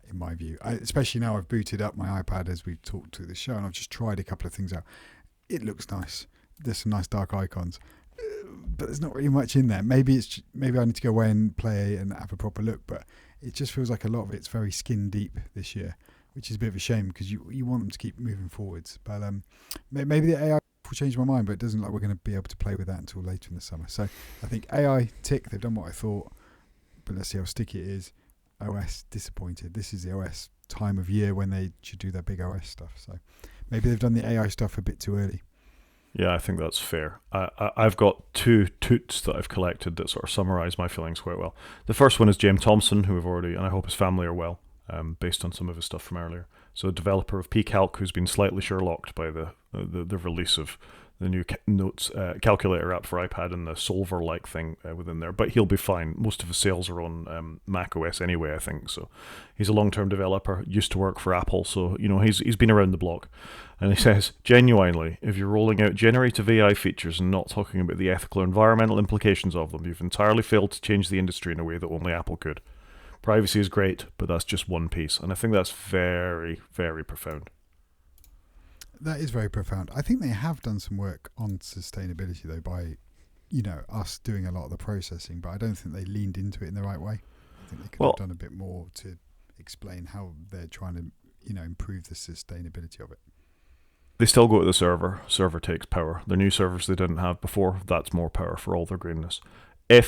Speaker 2: in my view. Especially now I've booted up my iPad as we've talked to the show, and I've just tried a couple of things out. It looks nice. There's some nice dark icons, but there's not really much in there. Maybe I need to go away and play and have a proper look, but it just feels like a lot of it's very skin deep this year, which is a bit of a shame because you want them to keep moving forwards. But maybe the AI will change my mind, but it doesn't look like we're going to be able to play with that until later in the summer. So I think AI, tick, they've done what I thought, but let's see how sticky it is. OS, disappointed. This is the OS time of year when they should do their big OS stuff. So maybe they've done the AI stuff a bit too early.
Speaker 1: Yeah, I think that's fair. I've got two toots that I've collected that sort of summarise my feelings quite well. The first one is James Thompson, who we've already, and I hope his family are well, based on some of his stuff from earlier. So a developer of pCalc who's been slightly Sherlocked by the release of the new notes calculator app for iPad and the solver-like thing within there. But he'll be fine. Most of his sales are on macOS anyway, I think. So he's a long-term developer, used to work for Apple. So, he's been around the block. And he says, genuinely, if you're rolling out generative AI features and not talking about the ethical or environmental implications of them, you've entirely failed to change the industry in a way that only Apple could. Privacy is great, but that's just one piece. And I think that's very, very profound.
Speaker 2: That is very profound. I think they have done some work on sustainability, though, by, us doing a lot of the processing, but I don't think they leaned into it in the right way. I think they could have done a bit more to explain how they're trying to, improve the sustainability of it.
Speaker 1: They still go to the server. Server takes power. Their new servers they didn't have before, that's more power for all their greenness. I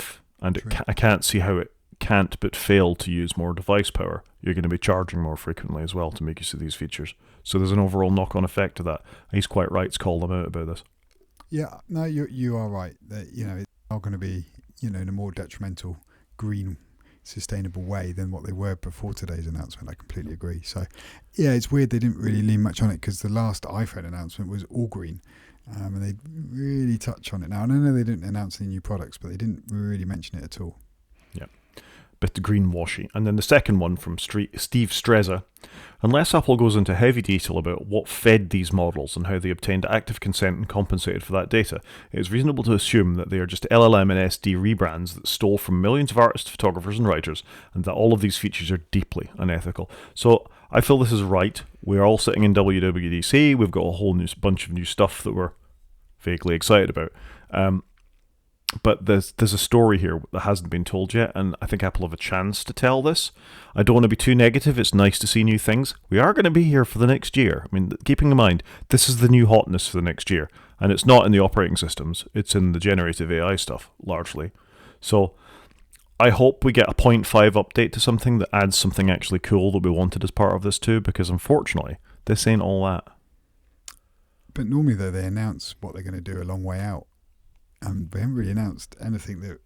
Speaker 1: can't see how it can't but fail to use more device power, you're going to be charging more frequently as well to make use of these features. So there's an overall knock-on effect to that. He's quite right to call them out about this.
Speaker 2: Yeah, no, you are right. That it's not going to be in a more detrimental, green, sustainable way than what they were before today's announcement. I completely agree. So yeah, it's weird they didn't really lean much on it because the last iPhone announcement was all green. And they really touch on it now. And I know they didn't announce any new products, but they didn't really mention it at all.
Speaker 1: Yeah. bit greenwashy. And then the second one from Steve Streza. Unless Apple goes into heavy detail about what fed these models and how they obtained active consent and compensated for that data, it is reasonable to assume that they are just LLM and SD rebrands that stole from millions of artists, photographers, and writers, and that all of these features are deeply unethical. So I feel this is right. We're all sitting in WWDC. We've got a whole bunch of new stuff that we're vaguely excited about. But there's a story here that hasn't been told yet, and I think Apple have a chance to tell this. I don't want to be too negative. It's nice to see new things. We are going to be here for the next year. I mean, keeping in mind, this is the new hotness for the next year, and it's not in the operating systems. It's in the generative AI stuff, largely. So I hope we get a 0.5 update to something that adds something actually cool that we wanted as part of this too, because unfortunately, this ain't all that.
Speaker 2: But normally, though, they announce what they're going to do a long way out. They haven't really announced anything that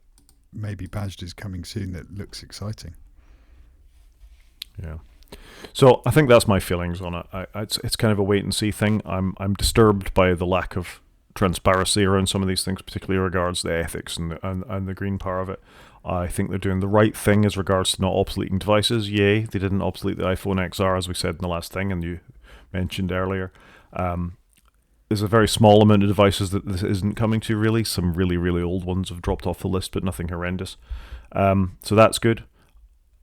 Speaker 2: maybe badged is coming soon that looks exciting.
Speaker 1: Yeah. So I think that's my feelings on it. It's kind of a wait and see thing. I'm disturbed by the lack of transparency around some of these things, particularly in regards to the ethics and the green power of it. I think they're doing the right thing as regards to not obsoleting devices. Yay, they didn't obsolete the iPhone XR, as we said in the last thing, and you mentioned earlier. There's a very small amount of devices that this isn't coming to, really. Some really, really old ones have dropped off the list, but nothing horrendous. So that's good.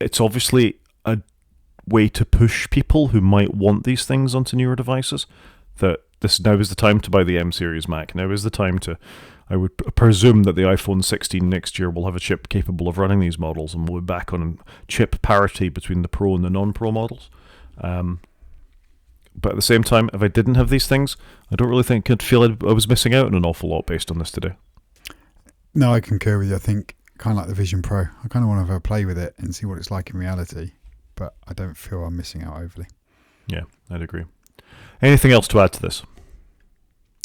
Speaker 1: It's obviously a way to push people who might want these things onto newer devices, that this now is the time to buy the M series Mac. Now is the time to, I would presume that the iPhone 16 next year will have a chip capable of running these models, and we'll be back on chip parity between the Pro and the non-Pro models. But at the same time, if I didn't have these things, I don't really think I'd feel I was missing out on an awful lot based on this today.
Speaker 2: No, I concur with you. I think kind of like the Vision Pro. I kind of want to have a play with it and see what it's like in reality, but I don't feel I'm missing out overly.
Speaker 1: Yeah, I'd agree. Anything else to add to this?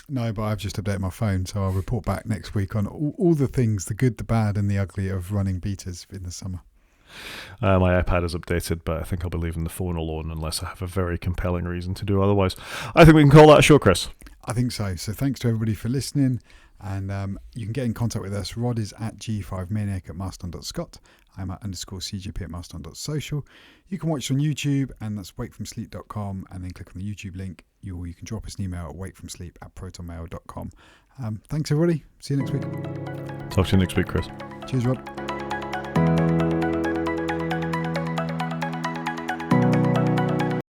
Speaker 2: No, but I've just updated my phone, so I'll report back next week on all the things, the good, the bad, and the ugly of running betas in the summer.
Speaker 1: My iPad is updated, but I think I'll be leaving the phone alone unless I have a very compelling reason to do otherwise. I think we can call that a show, Chris.
Speaker 2: I think so. So thanks to everybody for listening, and you can get in contact with us. Rod is at g5maniac@mastodon.scot. I'm at _cgp at mastodon.social. You can watch on YouTube, and that's wakefromsleep.com, and then click on the YouTube link. You can drop us an email at wakefromsleep@protonmail.com. Thanks, everybody. See you next week.
Speaker 1: Talk to you next week, Chris.
Speaker 2: Cheers, Rod.